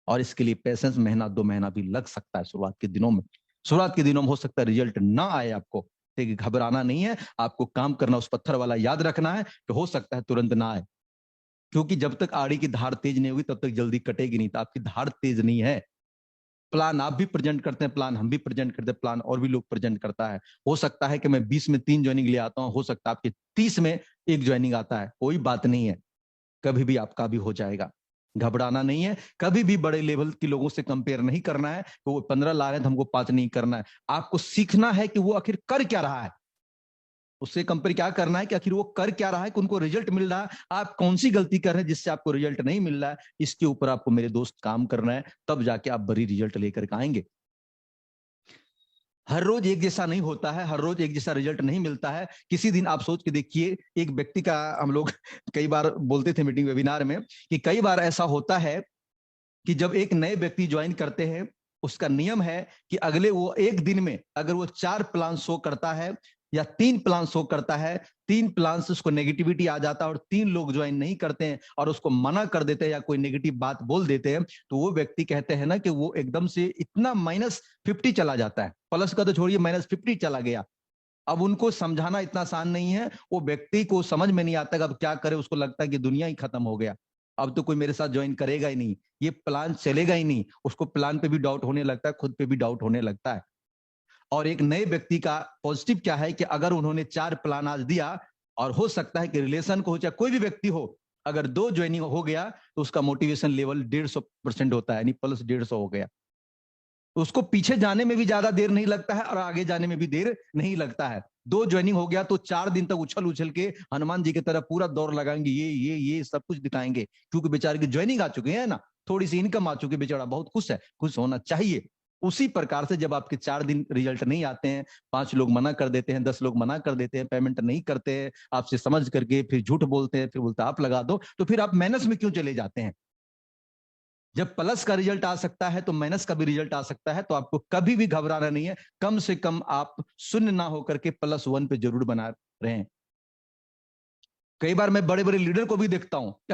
और इसके लिए पेशेंस, महीना 2 महीना भी लग सकता है शुरुआत के दिनों में। शुरुआत के दिनों में हो सकता है रिजल्ट ना आए आपको, लेकिन घबराना नहीं है, आपको काम करना उस पत्थर वाला याद रखना है कि हो सकता है तुरंत ना आए, क्योंकि जब तक आड़ी की धार तेज नहीं होगी तब तक जल्दी कटेगी नहीं। तो आपकी धार तेज नहीं है, प्लान आप भी प्रेजेंट करते हैं, प्लान हम भी प्रेजेंट करते हैं, प्लान और भी लोग प्रेजेंट करता है। हो सकता है कि मैं 20 में 3 ज्वाइनिंग ले आता हूं, हो सकता है आपके 30 में 1 ज्वाइनिंग आता है, कोई बात नहीं है, कभी भी आपका भी हो जाएगा। घबराना नहीं है, कभी भी बड़े लेवल के लोगों से कंपेयर नहीं करना है कि वो 15 ला रहे हैं तो हमको 5 नहीं करना है। आपको सीखना है कि वो आखिर कर क्या रहा है, उससे कंपेयर क्या करना है कि आखिर वो कर क्या रहा है कि उनको रिजल्ट मिल रहा है, आप कौन सी गलती कर रहे हैं जिससे आपको रिजल्ट नहीं मिल रहा है। इसके ऊपर आपको मेरे दोस्त काम करना है, तब जाके आप बड़ी रिजल्ट लेकर के आएंगे। हर रोज एक जैसा नहीं होता है, हर रोज एक जैसा रिजल्ट नहीं मिलता है। किसी दिन आप सोच के देखिए, एक व्यक्ति का हम लोग कई बार बोलते थे मीटिंग वेबिनार में कि कई बार ऐसा होता है कि जब एक नए व्यक्ति ज्वाइन करते हैं, उसका नियम है कि अगले वो एक दिन में अगर वो 4 प्लान शो करता है या 3 प्लान शो करता है, 3 प्लान से उसको नेगेटिविटी आ जाता है और 3 लोग ज्वाइन नहीं करते हैं और उसको मना कर देते हैं या कोई नेगेटिव बात बोल देते हैं, तो वो व्यक्ति कहते हैं ना कि वो एकदम से इतना -50 चला जाता है, प्लस का तो छोड़िए -50 चला गया। अब उनको समझाना इतना आसान नहीं है, वो व्यक्ति को समझ में नहीं आता कि अब क्या करे, उसको लगता है कि दुनिया ही खत्म हो गया, अब तो कोई मेरे साथ ज्वाइन करेगा ही नहीं, ये प्लान चलेगा ही नहीं, उसको प्लान पे भी डाउट होने लगता है, खुद पे भी डाउट होने लगता है। और एक नए व्यक्ति का पॉजिटिव क्या है कि अगर उन्होंने 4 प्लान आज दिया, और हो सकता है कि रिलेशन को हो चाहे कोई भी व्यक्ति हो, अगर 2 ज्वाइनिंग हो गया तो उसका मोटिवेशन लेवल 150% होता है, यानी प्लस 150 हो गया। उसको पीछे जाने में भी ज्यादा देर नहीं लगता है और आगे जाने में भी देर नहीं लगता है। 2 ज्वाइनिंग हो गया तो 4 दिन तक उछल उछल के हनुमान जी की तरह पूरा दौड़ लगाएंगे, ये सब कुछ दिखाएंगे, क्योंकि बेचारे की ज्वाइनिंग आ चुके हैं ना, थोड़ी सी इनकम आ चुकी है, बेचारा बहुत खुश है, खुश होना चाहिए। उसी प्रकार से जब आपके 4 दिन रिजल्ट नहीं आते हैं, 5 लोग मना कर देते हैं, 10 लोग मना कर देते हैं, पेमेंट नहीं करते हैं आपसे समझ करके, फिर झूठ बोलते हैं, फिर बोलते आप लगा दो, तो फिर आप माइनस में क्यों चले जाते हैं? जब प्लस का रिजल्ट आ सकता है तो माइनस का भी रिजल्ट आ सकता है, तो आपको कभी भी घबराना नहीं है। कम से कम आप शून्य ना होकर के +1 पे जरूर बना रहे हैं। कई बार मैं बड़े बड़े लीडर को भी देखता हूं कि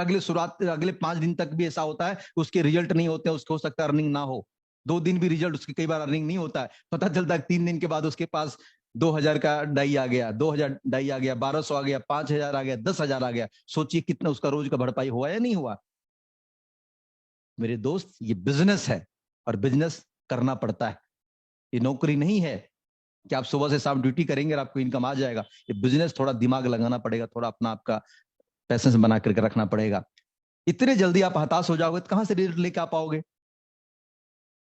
अगले 5 दिन तक भी ऐसा होता है, उसके रिजल्ट नहीं होते, उसको हो सकता है अर्निंग ना हो, 2 दिन भी रिजल्ट उसकी कई बार अर्निंग नहीं होता है, पता चलता है 3 दिन के बाद उसके पास 2,000 का डाई आ गया, 2,000 डाई आ गया, 1,200 आ गया, 5,000 आ गया, 10,000 आ गया। सोचिए कितना उसका रोज का भरपाई हुआ या नहीं हुआ। मेरे दोस्त, ये बिजनेस है और बिजनेस करना पड़ता है, ये नौकरी नहीं है कि आप सुबह से शाम ड्यूटी करेंगे और आपको इनकम आ जाएगा। ये बिजनेस, थोड़ा दिमाग लगाना पड़ेगा, थोड़ा अपना आपका पैसेंस बना करके रखना पड़ेगा। इतने जल्दी आप हताश हो जाओगे तो कहां से रिजल्ट लेके आ पाओगे?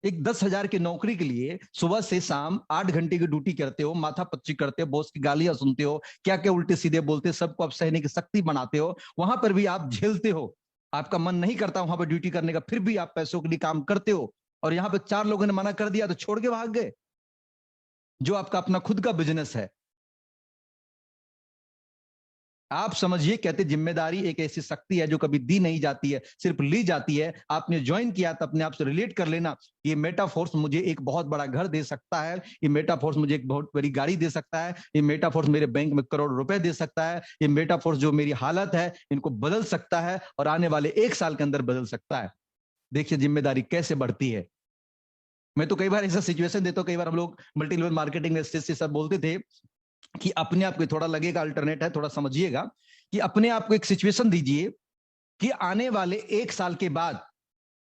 एक 10,000 की नौकरी के लिए सुबह से शाम 8 घंटे की ड्यूटी करते हो, माथा पच्ची करते हो, बॉस की गालियां सुनते हो, क्या क्या उल्टे सीधे बोलते हो, सबको आप सहने की शक्ति बनाते हो, वहां पर भी आप झेलते हो, आपका मन नहीं करता वहां पर ड्यूटी करने का, फिर भी आप पैसों के लिए काम करते हो, और यहाँ पे 4 लोगों ने मना कर दिया तो छोड़ के भाग गए, जो आपका अपना खुद का बिजनेस है। आप समझिए, कहते जिम्मेदारी एक ऐसी शक्ति है जो कभी दी नहीं जाती है, सिर्फ ली जाती है। आपने ज्वाइन किया तो अपने आप से रिलेट कर लेना, ये मेटाफोर्स मुझे एक बहुत बड़ा घर दे सकता है, ये मेटाफोर्स मुझे एक बहुत बड़ी गाड़ी दे सकता है, ये मेटाफोर्स मेरे बैंक में करोड़ रुपए दे सकता है, ये मेटाफोर्स जो मेरी हालत है इनको बदल सकता है और आने वाले 1 साल के अंदर बदल सकता है। देखिए जिम्मेदारी कैसे बढ़ती है। मैं तो कई बार ऐसा सिचुएशन देता हूँ, कई बार हम लोग मल्टी लेवल मार्केटिंग में से सब बोलते थे कि अपने आप को, थोड़ा लगेगा अल्टरनेट है, थोड़ा समझिएगा, कि अपने आप को एक सिचुएशन दीजिए कि आने वाले 1 साल के बाद,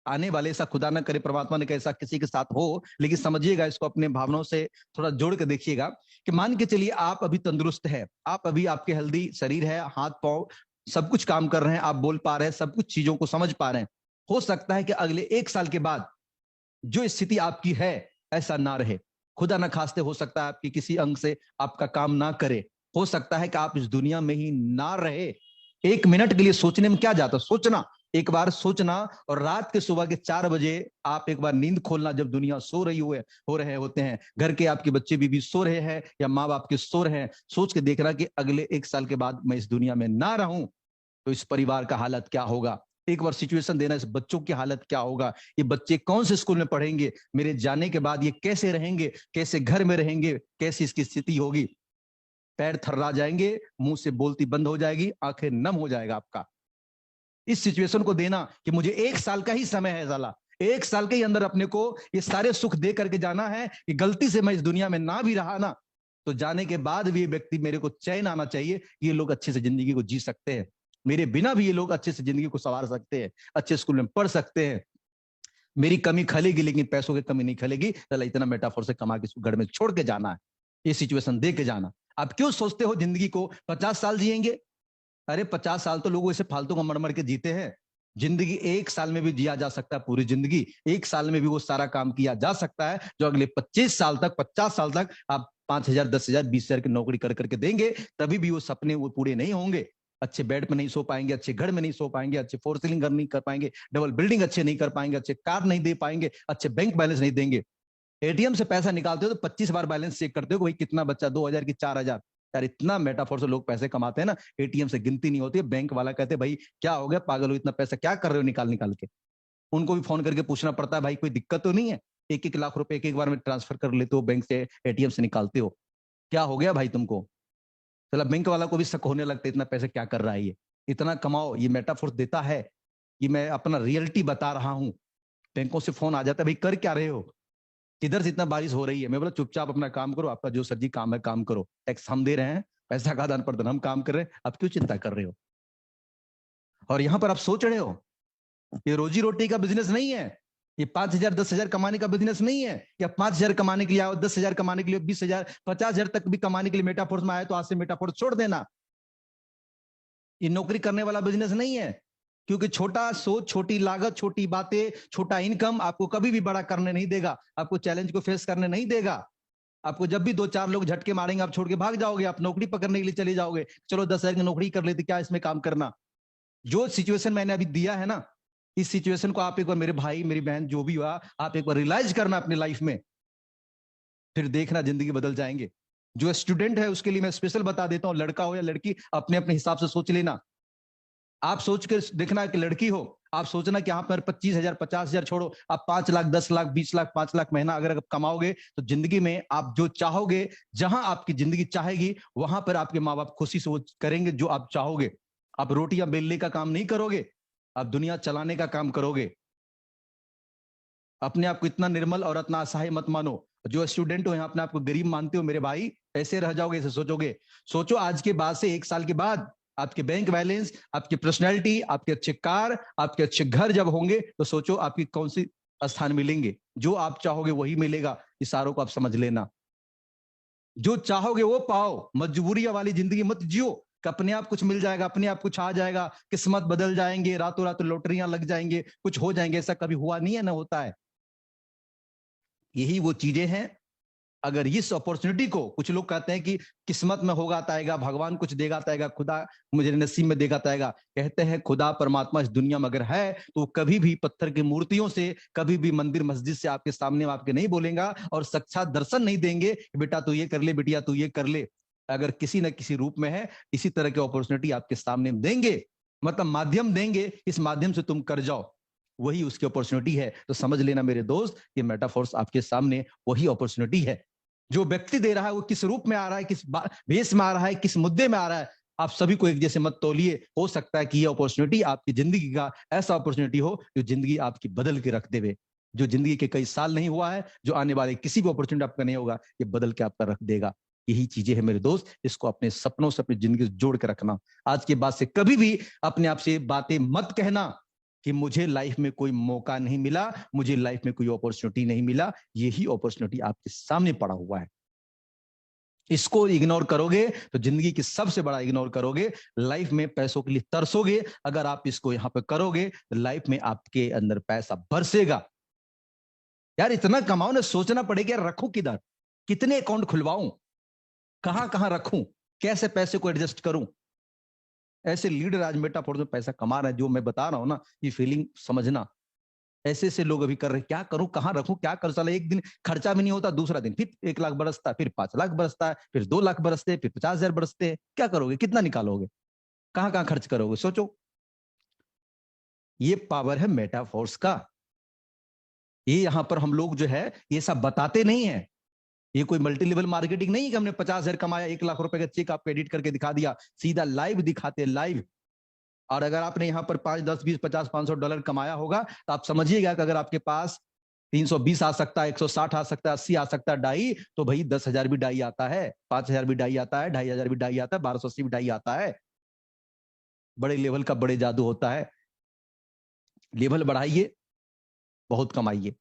आने वाले, ऐसा खुदा ना करे परमात्मा ने कैसा किसी के साथ हो, लेकिन समझिएगा इसको, अपने भावनाओं से थोड़ा जोड़ के देखिएगा कि मान के चलिए आप अभी तंदुरुस्त है, आप अभी, आपके हेल्दी शरीर है, हाथ पांव सब कुछ काम कर रहे हैं, आप बोल पा रहे हैं, सब कुछ चीजों को समझ पा रहे हैं। हो सकता है कि अगले 1 साल के बाद जो स्थिति आपकी है ऐसा ना रहे, खुदा ना खास्ते हो सकता है आपकी किसी अंग से आपका काम ना करे, हो सकता है कि आप इस दुनिया में ही ना रहे। 1 मिनट के लिए सोचने में क्या जाता, सोचना, एक बार सोचना, और रात के सुबह के 4 बजे आप एक बार नींद खोलना, जब दुनिया सो रही हो रहे होते हैं, घर के आपके बच्चे बीबी सो रहे हैं या माँ बाप के सो रहे हैं, सोच के देखना कि अगले 1 साल के बाद मैं इस दुनिया में ना रहूं तो इस परिवार का हालत क्या होगा। एक बार सिचुएशन देना, इस बच्चों की हालत क्या होगा, ये बच्चे कौन से स्कूल में पढ़ेंगे, मेरे जाने के बाद ये कैसे रहेंगे, कैसे घर में रहेंगे, कैसी इसकी स्थिति होगी। पैर थर्रा जाएंगे, मुंह से बोलती बंद हो जाएगी, आंखें नम हो जाएगा आपका। इस सिचुएशन को देना कि मुझे 1 साल का ही समय है साला, 1 साल के ही अंदर अपने को ये सारे सुख दे करके जाना है कि गलती से मैं इस दुनिया में ना भी रहा ना, तो जाने के बाद भी ये व्यक्ति, मेरे को चैन आना चाहिए, ये लोग अच्छे से जिंदगी को जी सकते हैं, मेरे बिना भी ये लोग अच्छे से जिंदगी को संवार सकते हैं, अच्छे स्कूल में पढ़ सकते हैं, मेरी कमी खलेगी लेकिन पैसों की कमी नहीं खलेगी, चला इतना मेटाफोर से कमा के इसको घर में छोड़ के जाना है, ये सिचुएशन दे के जाना। आप क्यों सोचते हो जिंदगी को 50 साल जिएंगे? अरे 50 साल तो लोग ऐसे फालतू का मर मर के जीते हैं। जिंदगी 1 साल में भी जिया जा सकता है, पूरी जिंदगी 1 साल में भी वो सारा काम किया जा सकता है जो अगले 25 साल तक, 50 साल तक आप 5,000, 10,000, 20,000 की नौकरी कर करके देंगे, तभी भी वो सपने वो पूरे नहीं होंगे। अच्छे बेड पे नहीं सो पाएंगे, अच्छे घर में नहीं सो पाएंगे, अच्छे फोर सीलिंग घर नहीं कर पाएंगे, डबल बिल्डिंग अच्छे नहीं कर पाएंगे, अच्छे कार नहीं दे पाएंगे, अच्छे बैंक बैलेंस नहीं देंगे। एटीएम से पैसा निकालते हो तो 25 बार बैलेंस चेक करते हो भाई कितना बच्चा, 2,000 की 4,000। यार इतना मेटाफोर से लोग पैसे कमाते हैं ना, एटीएम से गिनती नहीं होती है। बैंक वाला कहते हैं भाई क्या हो गया, पागल हो, इतना पैसा क्या कर रहे हो निकाल निकाल के। उनको भी फोन करके पूछना पड़ता है भाई कोई दिक्कत तो नहीं है, 1-1 लाख रुपए एक एक बार में ट्रांसफर कर लेते हो, बैंक से एटीएम से निकालते हो, क्या हो गया भाई तुमको। चला बैंक वाला को भी शक होने लगता है इतना पैसा क्या कर रहा है ये, इतना कमाओ। ये मेटाफोर देता है कि मैं अपना रियलिटी बता रहा हूं। बैंकों से फोन आ जाता है भाई कर क्या रहे हो, किधर से इतना बारिश हो रही है? मैं बोला चुपचाप अपना काम करो, आपका जो सर जी काम है काम करो, टैक्स हम दे रहे हैं, पैसा का आदान प्रदान हम काम कर रहे हैं, आप क्यों चिंता कर रहे हो? और यहां पर आप सोच रहे हो ये रोजी रोटी का बिजनेस नहीं है, ये 5,000 10,000 कमाने का बिजनेस नहीं है कि आप 5,000 कमाने के लिए आओ, 10,000 कमाने के लिए, 20,000 50,000 तक भी कमाने के लिए मेटाफोर्स में आए तो आज से मेटाफोर्स छोड़ देना। ये नौकरी करने वाला बिजनेस नहीं है, क्योंकि छोटा सोच, छोटी लागत, छोटी बातें, छोटा इनकम आपको कभी भी बड़ा करने नहीं देगा, आपको चैलेंज को फेस करने नहीं देगा। आपको जब भी 2-4 लोग झटके मारेंगे आप छोड़ के भाग जाओगे, आप नौकरी पकड़ने के लिए चले जाओगे, चलो 10,000 की नौकरी कर लेते, क्या इसमें काम करना। जो सिचुएशन मैंने अभी दिया है ना, इस सिचुएशन को आप एक बार, मेरे भाई मेरी बहन जो भी हुआ, आप एक बार रियलाइज करना अपनी लाइफ में, फिर देखना जिंदगी बदल जाएंगे। जो स्टूडेंट है उसके लिए मैं स्पेशल बता देता हूं, लड़का हो या लड़की, अपने अपने हिसाब से सोच लेना। आप सोच कर देखना कि लड़की हो, आप सोचना कि यहाँ पर 25,000 50,000 छोड़ो, आप 5 लाख 10 लाख 20 लाख 5 लाख महीना अगर आप कमाओगे तो जिंदगी में आप जो चाहोगे, जहां आपकी जिंदगी चाहेगी, वहां पर आपके माँ बाप खुशी से वो करेंगे जो आप चाहोगे। आप रोटियां बेलने का काम नहीं करोगे, आप दुनिया चलाने का काम करोगे। अपने आप को इतना निर्मल और इतना असहाय मत मानो। जो स्टूडेंट हो यहाँ अपने आप को गरीब मानते हो मेरे भाई, ऐसे रह जाओगे, ऐसे सोचोगे। सोचो आज के बाद से 1 साल के बाद आपके बैंक बैलेंस, आपकी पर्सनैलिटी, आपके अच्छे कार, आपके अच्छे घर जब होंगे तो सोचो आपकी कौन सी स्थान मिलेंगे। जो आप चाहोगे वही मिलेगा, इशारों को आप समझ लेना। जो चाहोगे वो पाओ, मजबूरियां वाली जिंदगी मत जियो कि अपने आप कुछ मिल जाएगा, अपने आप कुछ आ जाएगा, किस्मत बदल जाएंगे, रातों रात लॉटरियां लग जाएंगे, कुछ हो जाएंगे। ऐसा कभी हुआ नहीं है, ना होता है। यही वो चीजें हैं, अगर इस अपॉर्चुनिटी को, कुछ लोग कहते हैं कि किस्मत में होगा ताएगा, भगवान कुछ देगा ताएगा, खुदा मुझे नसीब में देगा ताएगा। कहते हैं खुदा परमात्मा इस दुनिया में अगर है तो कभी भी पत्थर की मूर्तियों से, कभी भी मंदिर मस्जिद से आपके सामने आपके नहीं बोलेगा और साक्षात दर्शन नहीं देंगे कि बेटा तू ये कर ले, बिटिया तू ये कर ले। अगर किसी न किसी रूप में है, इसी तरह की अपॉर्चुनिटी आपके सामने देंगे, मतलब माध्यम देंगे, इस माध्यम से तुम कर जाओ, वही उसकी अपॉर्चुनिटी है। तो समझ लेना मेरे दोस्त, ये मेटाफोर्स आपके सामने वही अपॉर्चुनिटी है। जो व्यक्ति दे रहा है वो किस रूप में आ रहा है, किस भेष में आ रहा है, किस मुद्दे में आ रहा है, आप सभी को एक जैसे मत तौलिए। हो सकता है कि ये अपॉर्चुनिटी आपकी जिंदगी का ऐसा अपॉर्चुनिटी हो जो जिंदगी आपकी बदल के रख देवे। जो जिंदगी के कई साल नहीं हुआ है, जो आने वाले किसी भी अपॉर्चुनिटी आपका नहीं होगा, ये बदल के आपका रख देगा। यही चीजें हैं मेरे दोस्त, इसको अपने सपनों से अपनी जिंदगी से जोड़ के रखना। आज के बाद से कभी भी अपने आप से बातें मत कहना कि मुझे लाइफ में कोई मौका नहीं मिला, मुझे लाइफ में कोई अपॉर्चुनिटी नहीं मिला। यही अपॉर्चुनिटी आपके सामने पड़ा हुआ है। इसको इग्नोर करोगे तो जिंदगी की सबसे बड़ा इग्नोर करोगे। लाइफ में पैसों के लिए तरसोगे, अगर आप इसको यहां पे करोगे तो लाइफ में आपके अंदर पैसा बरसेगा। यार इतना कमाओ ना, सोचना पड़ेगा यार रखूं किधर, कितने अकाउंट खुलवाऊं, कहां कहां रखूं, कैसे पैसे को एडजस्ट करूं। ऐसे लीडर आज मेटाफोर्स में पैसा कमा रहे हैं, जो मैं बता रहा हूं ना, ये फीलिंग समझना। ऐसे ऐसे लोग अभी कर रहे हैं, क्या करूं, कहां रखूं, क्या कर, साला एक दिन खर्चा भी नहीं होता, दूसरा दिन फिर 1 लाख बरसता है, फिर 5 लाख बरसता है, फिर 2 लाख बरसते हैं, फिर 50,000 बरसते हैं। क्या करोगे, कितना निकालोगे, कहां कहां खर्च करोगे, सोचो। ये पावर है मेटाफोर्स का। ये यहां पर हम लोग जो है ये सब बताते नहीं है। ये कोई मल्टी लेवल मार्केटिंग नहीं है कि हमने 50,000 कमाया, 1 लाख रुपए का चेक आपको एडिट करके दिखा दिया। सीधा लाइव दिखाते हैं, लाइव। और अगर आपने यहाँ पर 5 10 20 50 $500 कमाया होगा तो आप समझिएगा कि अगर आपके पास 320 आ सकता है, 160 आ सकता है, 80 आ सकता है डाई, तो भाई 10,000 भी डाई आता है, 5,000 भी डाई आता है, 2,500 भी डाई आता है, 1280 भी डाई आता है। बड़े लेवल का बड़े जादू होता है। लेवल बढ़ाइए, बहुत कमाइए।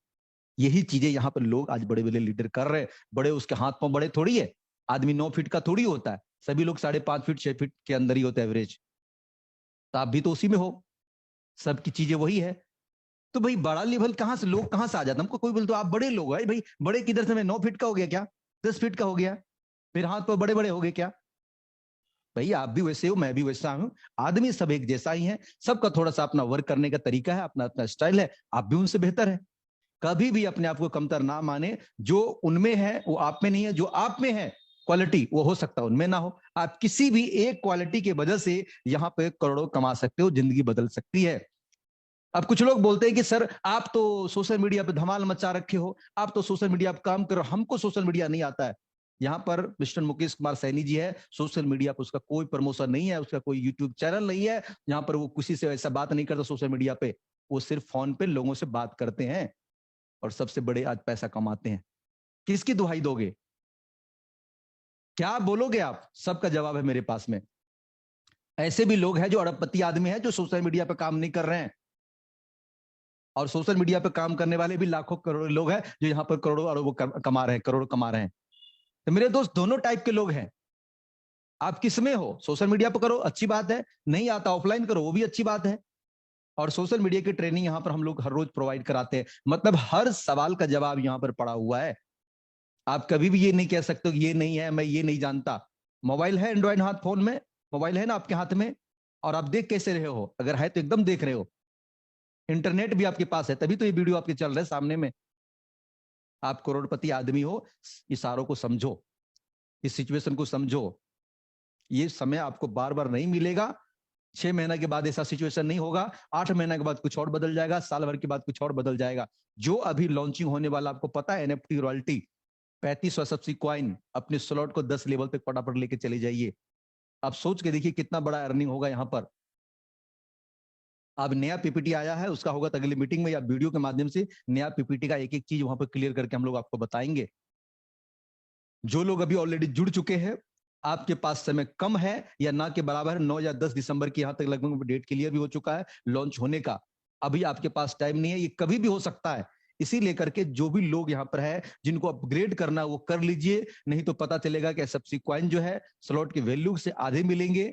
यही चीजें यहाँ पर लोग आज बड़े बड़े लीडर कर रहे हैं। बड़े उसके हाथ पांव बड़े थोड़ी है, आदमी 9 फीट का थोड़ी होता है, सभी लोग 5.5 फीट 6 फीट के अंदर ही होते हैं एवरेज। तो आप भी तो उसी में हो, सबकी चीजें वही है। तो भाई बड़ा लेवल कहां से, लोग कहां से आ जाते हैं। हमको कोई बोलते आप बड़े लोग है, भाई बड़े किधर से, मैं 9 फीट का हो गया क्या, 10 फीट का हो गया, फिर हाथ पर बड़े बड़े हो गए क्या। भाई आप भी वैसे हो, मैं भी वैसा हूं, आदमी सब एक जैसा ही है। सबका थोड़ा सा अपना वर्क करने का तरीका है, अपना अपना स्टाइल है, आप भी उनसे बेहतर है। कभी भी अपने आप को कमतर ना माने। जो उनमें है वो आप में नहीं है, जो आप में है क्वालिटी वो हो सकता है उनमें ना हो। आप किसी भी एक क्वालिटी के वजह से यहाँ पे करोड़ों कमा सकते हो, जिंदगी बदल सकती है। अब कुछ लोग बोलते हैं कि सर आप तो सोशल मीडिया पे धमाल मचा रखे हो, आप तो सोशल मीडिया पे काम करो, हमको सोशल मीडिया नहीं आता है। यहाँ पर मिस्टर मुकेश कुमार सैनी जी है, सोशल मीडिया पर उसका कोई प्रमोशन नहीं है, उसका कोई यूट्यूब चैनल नहीं है, यहाँ पर वो किसी से ऐसा बात नहीं करता सोशल मीडिया पे। वो सिर्फ फोन पे लोगों से बात करते हैं। और सबसे बड़े आज पैसा कमाते हैं। किसकी दुहाई दोगे? क्या बोलोगे आप? सबका जवाब है मेरे पास में। ऐसे भी लोग हैं जो अरबपति आदमी हैं, जो सोशल मीडिया पे काम नहीं कर रहे हैं, और सोशल मीडिया पे काम करने वाले भी लाखों करोड़ों लोग हैं जो यहाँ पर करोड़ों अरबों कमा रहे हैं, करोड़ों कमा रहे हैं। तो मेरे दोस्त, दोनों टाइप के लोग हैं। आप किस में हो? सोशल मीडिया पर करो, अच्छी बात है। नहीं आता, ऑफलाइन करो, वो भी अच्छी बात है। और सोशल मीडिया की ट्रेनिंग यहाँ पर हम लोग हर रोज प्रोवाइड कराते हैं। मतलब हर सवाल का जवाब यहाँ पर पड़ा हुआ है। आप कभी भी ये नहीं कह सकते कि ये नहीं है, मैं ये नहीं जानता। मोबाइल है, एंड्रॉइड हाथ फोन में मोबाइल है ना आपके हाथ में, और आप देख कैसे रहे हो? अगर है तो एकदम देख रहे हो। इंटरनेट भी आपके पास है, तभी तो ये वीडियो आपके चल रहे हैं सामने में। आप करोड़पति आदमी हो, इशारों को समझो, इस सिचुएशन को समझो। ये समय आपको बार बार नहीं मिलेगा। 6 महीना के बाद ऐसा सिचुएशन नहीं होगा, 8 महीना के बाद कुछ और बदल जाएगा, साल भर के बाद कुछ और बदल जाएगा। जो अभी लॉन्चिंग होने वाला आपको पता है, एनएफटी रॉयल्टी 3500 सबसी क्वाइन, अपने स्लॉट को 10 लेवल तक फटाफट लेके चले जाइए। आप सोच के देखिए कितना बड़ा अर्निंग होगा यहाँ पर। अब नया पीपीटी आया है, उसका होगा तो अगली मीटिंग में या वीडियो के माध्यम से नया पीपीटी का एक एक चीज वहां पर क्लियर करके हम लोग आपको बताएंगे। जो लोग अभी ऑलरेडी जुड़ चुके हैं, आपके पास समय कम है या ना के बराबर है। 9 या 10 दिसंबर की यहाँ तक लगभग डेट क्लियर भी हो चुका है लॉन्च होने का। अभी आपके पास टाइम नहीं है, ये कभी भी हो सकता है। इसी लेकर के जो भी लोग यहाँ पर है, जिनको अपग्रेड करना वो कर लीजिए, नहीं तो पता चलेगा कि सबसी कॉइन जो है स्लॉट के वैल्यू से आधे मिलेंगे,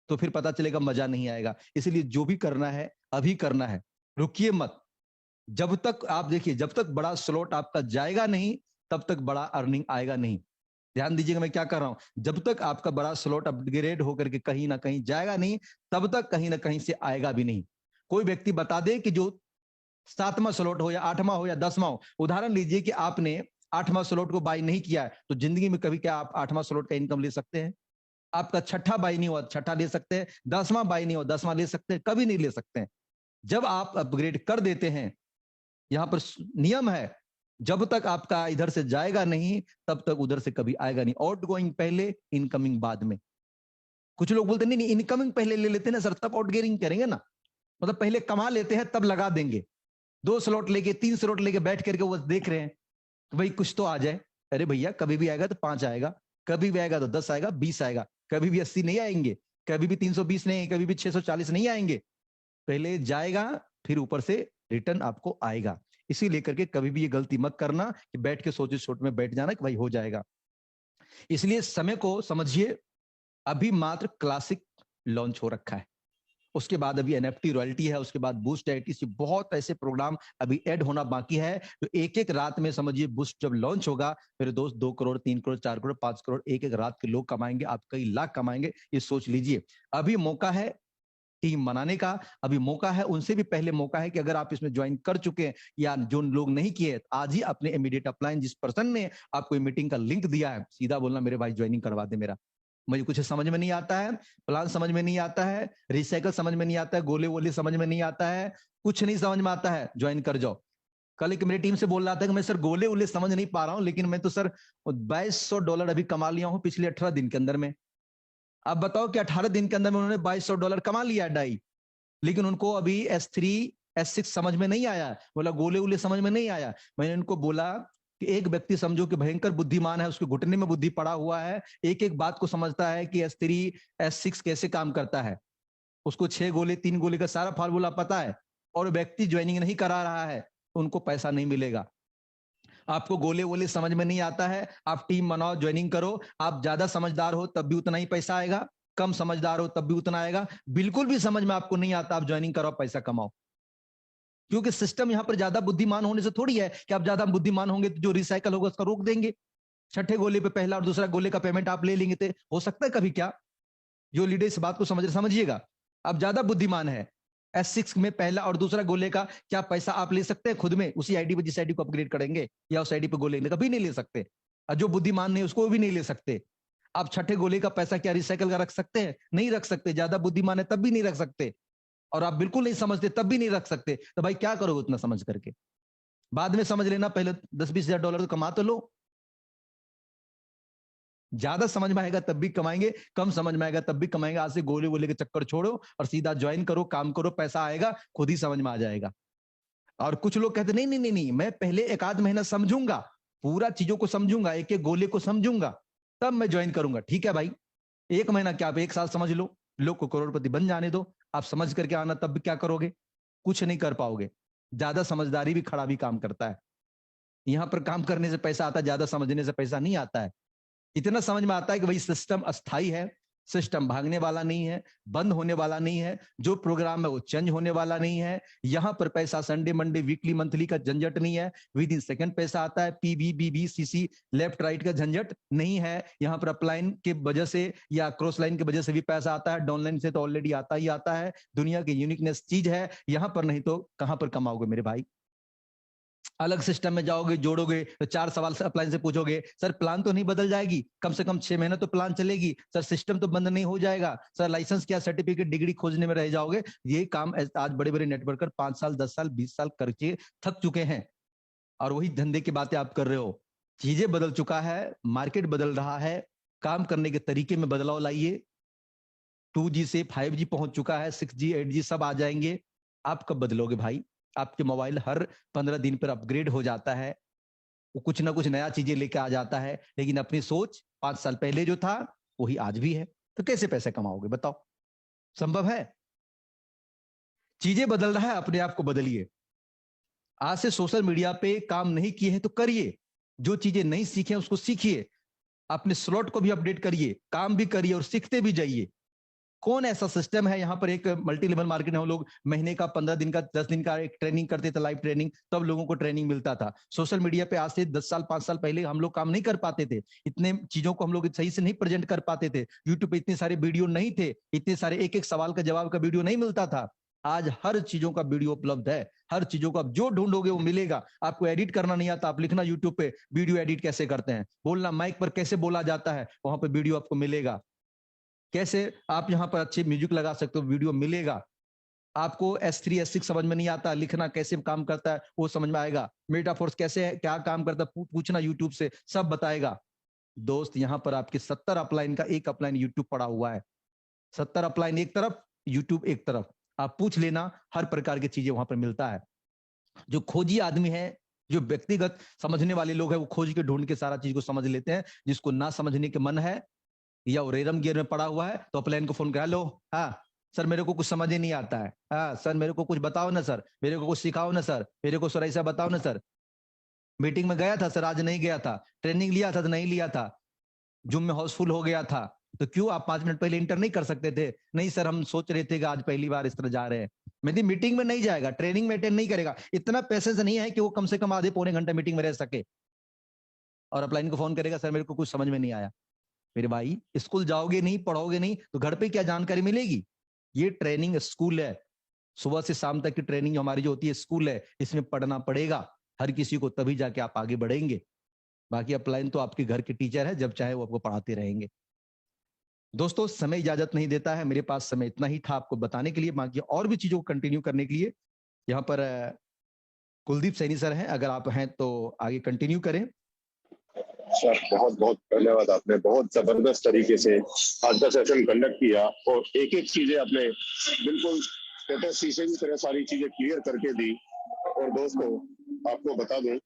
तो फिर पता चलेगा मजा नहीं आएगा। इसलिए जो भी करना है अभी करना है, रुकिए मत। जब तक आप देखिए, जब तक बड़ा स्लॉट आपका जाएगा नहीं, तब तक बड़ा अर्निंग आएगा नहीं। ध्यान दीजिएगा मैं क्या कर रहा हूं। जब तक आपका बड़ा स्लॉट अपग्रेड होकर के कहीं ना कहीं जाएगा नहीं, तब तक कहीं ना कहीं से आएगा भी नहीं। कोई व्यक्ति बता दे कि जो 7वां स्लॉट हो या 8वां हो या 10वां हो, उदाहरण लीजिए कि आपने 8वां स्लॉट को बाय नहीं किया है, तो जिंदगी में कभी क्या आप 8वां स्लॉट का इनकम ले सकते हैं? आपका छठा बाय नहीं हुआ, छठा ले सकते हैं। 10वां बाय नहीं हुआ, 10वां ले सकते हैं? कभी नहीं ले सकते हैं। जब आप अपग्रेड कर देते हैं, यहां पर नियम है, जब तक आपका इधर से जाएगा नहीं, तब तक उधर से कभी आएगा नहीं। आउट गोइंग पहले, इनकमिंग बाद में। कुछ लोग बोलते नहीं नहीं, इनकमिंग पहले ले लेते हैं ना सर, तब आउट गेयरिंग करेंगे ना। मतलब पहले कमा लेते हैं तब लगा देंगे। 2 स्लॉट लेके 3 स्लॉट लेके बैठ करके वो देख रहे हैं तो भाई कुछ तो आ जाए। अरे भैया, कभी भी आएगा तो 5 आएगा, कभी भी आएगा तो 10 आएगा, 20 आएगा, कभी भी 80 नहीं आएंगे, कभी भी 320 नहीं, कभी भी 640 नहीं आएंगे। पहले जाएगा, फिर ऊपर से रिटर्न आपको आएगा। इसी लेकर के कभी भी ये गलती मत करना कि बैठ के सोचे छोट में बैठ जाना कि भाई हो जाएगा। इसलिए समय को समझिए। अभी मात्र क्लासिक लॉन्च हो रखा है, उसके बाद अभी एनएफटी रॉयल्टी है, उसके बाद बूस्ट है, इसी बहुत ऐसे प्रोग्राम अभी ऐड होना बाकी है। तो एक एक रात में समझिए बूस्ट जब लॉन्च होगा, मेरे दोस्त 2 करोड़ 3 करोड़ 4 करोड़ 5 करोड़ एक एक रात के लोग कमाएंगे, आप कई लाख कमाएंगे। ये सोच लीजिए। अभी मौका है टीम बनाने का, अभी मौका है, उनसे भी पहले मौका है कि अगर आप इसमें ज्वाइन कर चुके हैं या जो लोग नहीं किए, आज ही अपने इमीडिएट अपलाइन। जिस पर्सन ने आपको मीटिंग का लिंक दिया है, सीधा बोलना मेरे भाई ज्वाइनिंग करवा दे मेरा। मुझे कुछ समझ में नहीं आता है, प्लान समझ में नहीं आता है, रिसाइकल समझ में नहीं आता है, गोले वोले समझ में नहीं आता है, कुछ नहीं समझ में आता है, ज्वाइन कर जाओ। कल एक मेरी टीम से बोल रहा था कि मैं सर गोले वोले समझ नहीं पा रहा हूं, लेकिन मैं तो सर $2200 अभी कमा लिया हूं पिछले 18 दिन के अंदर में। अब बताओ कि 18 दिन के अंदर में उन्होंने $2200 कमा लिया डाई, लेकिन उनको अभी S3 S6 समझ में नहीं आया। बोला गोले वोले समझ में नहीं आया। मैंने उनको बोला कि एक व्यक्ति समझो कि भयंकर बुद्धिमान है, उसके घुटने में बुद्धि पड़ा हुआ है, एक एक बात को समझता है कि S3 S6 कैसे काम करता है, उसको 6 गोले 3 गोले का सारा फार्मूला पता है, और व्यक्ति ज्वाइनिंग नहीं करा रहा है, उनको पैसा नहीं मिलेगा। आपको गोले वोले समझ में नहीं आता है, आप टीम बनाओ, ज्वाइनिंग करो। आप ज्यादा समझदार हो तब भी उतना ही पैसा आएगा, कम समझदार हो तब भी उतना आएगा। बिल्कुल भी समझ में आपको नहीं आता, आप ज्वाइनिंग करो, पैसा कमाओ। क्योंकि सिस्टम यहां पर ज्यादा बुद्धिमान होने से थोड़ी है कि आप ज्यादा बुद्धिमान होंगे तो जो रिसाइकल होगा उसका रोक देंगे। छठे गोले पे पहला और दूसरा गोले का पेमेंट आप ले लेंगे, तो हो सकता है कभी क्या? जो लीडर इस बात को समझिएगा। आप ज्यादा बुद्धिमान है, S6 में पहला और दूसरा गोले का क्या पैसा आप ले सकते हैं खुद में, उसी आईडी पर जिस आईडी को अपग्रेड करेंगे, या उस आईडी पे गोले कभी नहीं ले सकते। और जो बुद्धिमान नहीं उसको भी नहीं ले सकते। आप छठे गोले का पैसा क्या रिसाइकल का रख सकते हैं? नहीं रख सकते। ज्यादा बुद्धिमान है तब भी नहीं रख सकते, और आप बिल्कुल नहीं समझते तब भी नहीं रख सकते। तो भाई क्या करोगे उतना समझ करके? बाद में समझ लेना, पहले 10-20 हजार तो कमा तो लो। ज्यादा समझ में आएगा तब भी कमाएंगे, कम समझ में आएगा तब भी कमाएंगे। आज से गोले वोले के चक्कर छोड़ो और सीधा ज्वाइन करो, काम करो, पैसा आएगा, खुद ही समझ में आ जाएगा। और कुछ लोग कहते नहीं नहीं नहीं नहीं, मैं पहले एक आध महीना समझूंगा, पूरा चीजों को समझूंगा, एक एक गोले को समझूंगा, तब मैं ज्वाइन करूंगा। ठीक है भाई, एक महीना क्या, आप एक साल समझ लो, लोग को करोड़पति बन जाने दो। आप समझ करके आना, तब भी क्या करोगे? कुछ नहीं कर पाओगे। ज्यादा समझदारी भी खड़ा भी काम करता है। यहां पर काम करने से पैसा आता है, ज्यादा समझने से पैसा नहीं आता है। इतना समझ में आता है कि भाई सिस्टम अस्थाई है, सिस्टम भागने वाला नहीं है, बंद होने वाला नहीं है, जो प्रोग्राम है वो चेंज होने वाला नहीं है। यहां पर पैसा संडे मंडे वीकली मंथली का झंझट नहीं है, विद इन सेकंड पैसा आता है। पीबी बीबी सीसी लेफ्ट राइट का झंझट नहीं है। यहां पर अपलाइन के वजह से या क्रॉस लाइन की वजह से भी पैसा आता है, डाउनलाइन से तो ऑलरेडी आता ही आता है। दुनिया की यूनिकनेस चीज है यहां पर, नहीं तो कहां पर कमाओगे मेरे भाई? अलग सिस्टम में जाओगे, जोड़ोगे तो 4 सवाल से अपलाइन से पूछोगे, सर प्लान तो नहीं बदल जाएगी? कम से कम 6 महीने तो प्लान चलेगी। सर सिस्टम तो बंद नहीं हो जाएगा? सर लाइसेंस क्या, सर्टिफिकेट, डिग्री खोजने में रह जाओगे? ये काम आज बड़े बड़े नेटवर्कर 5 साल 10 साल 20 साल करके थक चुके हैं, और वही धंधे की बातें आप कर रहे हो। चीजें बदल चुका है, मार्केट बदल रहा है, काम करने के तरीके में बदलाव लाइए। 2G से 5G पहुंच चुका है, 6G 8G सब आ जाएंगे। आप कब बदलोगे भाई? आपके मोबाइल हर 15 दिन पर अपग्रेड हो जाता है, वो कुछ ना कुछ नया चीजें लेके आ जाता है, लेकिन अपनी सोच 5 साल पहले जो था वही आज भी है। तो कैसे पैसे कमाओगे बताओ? संभव है? चीजें बदल रहा है, अपने आप को बदलिए। आज से सोशल मीडिया पे काम नहीं किए हैं तो करिए, जो चीजें नहीं सीखे हैं उसको सीखिए, अपने स्लॉट को भी अपडेट करिए, काम भी करिए और सीखते भी जाइए। कौन ऐसा सिस्टम है यहाँ पर? एक मल्टी लेवल मार्केट में हम लोग महीने का 15 दिन का 10 दिन का एक ट्रेनिंग करते थे, लाइव ट्रेनिंग, तब लोगों को ट्रेनिंग मिलता था। सोशल मीडिया पे आज से 10 साल 5 साल पहले हम लोग काम नहीं कर पाते थे, इतने चीजों को हम लोग सही से नहीं प्रेजेंट कर पाते थे। यूट्यूब पे इतने सारे वीडियो नहीं थे, इतने सारे एक एक सवाल का जवाब का वीडियो नहीं मिलता था। आज हर चीजों का वीडियो उपलब्ध है, हर चीजों को आप जो ढूंढोगे वो मिलेगा। आपको एडिट करना नहीं आता, आप लिखना यूट्यूब पे वीडियो एडिट कैसे करते हैं, बोलना माइक पर कैसे बोला जाता है, वहां पर वीडियो आपको मिलेगा। कैसे आप यहाँ पर अच्छे म्यूजिक लगा सकते हो, वीडियो मिलेगा। आपको S3 S6 समझ में नहीं आता, लिखना कैसे काम करता है वो समझ में आएगा। मेटाफोर्स कैसे है, क्या काम करता है, पूछना यूट्यूब से, सब बताएगा। दोस्त यहाँ पर आपके 70 अपलाइन का एक अपलाइन यूट्यूब पड़ा हुआ है। 70 अपलाइन एक तरफ, यूट्यूब एक तरफ, आप पूछ लेना, हर प्रकार की चीजें वहां पर मिलता है। जो खोजी आदमी है, जो व्यक्तिगत समझने वाले लोग हैं, वो खोज के ढूंढ के सारा चीज को समझ लेते हैं। जिसको ना समझने के मन है या वो रेरम गियर में पड़ा हुआ है, तो अपलाइन को फोन करा लो, हाँ सर मेरे को कुछ समझ ही नहीं आता है, हाँ सर मेरे को कुछ बताओ ना सर, मेरे को कुछ सिखाओ ना सर, मेरे को सर ऐसा बताओ ना सर। मीटिंग में गया था सर, आज नहीं गया था। ट्रेनिंग लिया था तो नहीं लिया था। जूम में हाउसफुल हो गया था, तो क्यों आप 5 मिनट पहले इंटर नहीं कर सकते थे? नहीं सर हम सोच रहे थे कि आज पहली बार इस तरह जा रहे हैं। मेरी मीटिंग में नहीं जाएगा, ट्रेनिंग में अटेंड नहीं करेगा, इतना पैसेंस नहीं है कि वो कम से कम आधे पौने घंटे मीटिंग में रह सके, और अपलाइन को फोन करेगा सर मेरे को कुछ समझ में नहीं आया। मेरे भाई स्कूल जाओगे नहीं, पढ़ोगे नहीं, तो घर पे क्या जानकारी मिलेगी? ये ट्रेनिंग स्कूल है, सुबह से शाम तक की ट्रेनिंग हमारी जो होती है स्कूल है, इसमें पढ़ना पड़ेगा हर किसी को, तभी जाके आप आगे बढ़ेंगे। बाकी अपलाइन तो आपके घर के टीचर है, जब चाहे वो आपको पढ़ाते रहेंगे। दोस्तों समय इजाजत नहीं देता है, मेरे पास समय इतना ही था आपको बताने के लिए, बाकी और भी चीजों को कंटिन्यू करने के लिए यहाँ पर कुलदीप सैनी सर हैं, अगर आप हैं तो आगे कंटिन्यू करें। सर बहुत बहुत धन्यवाद, आपने बहुत जबरदस्त तरीके से आज का सेशन कंडक्ट किया और एक एक चीजें आपने बिल्कुल कहते हैं शीशे की तरह सारी चीजें क्लियर करके दी। और दोस्तों आपको बता दूं,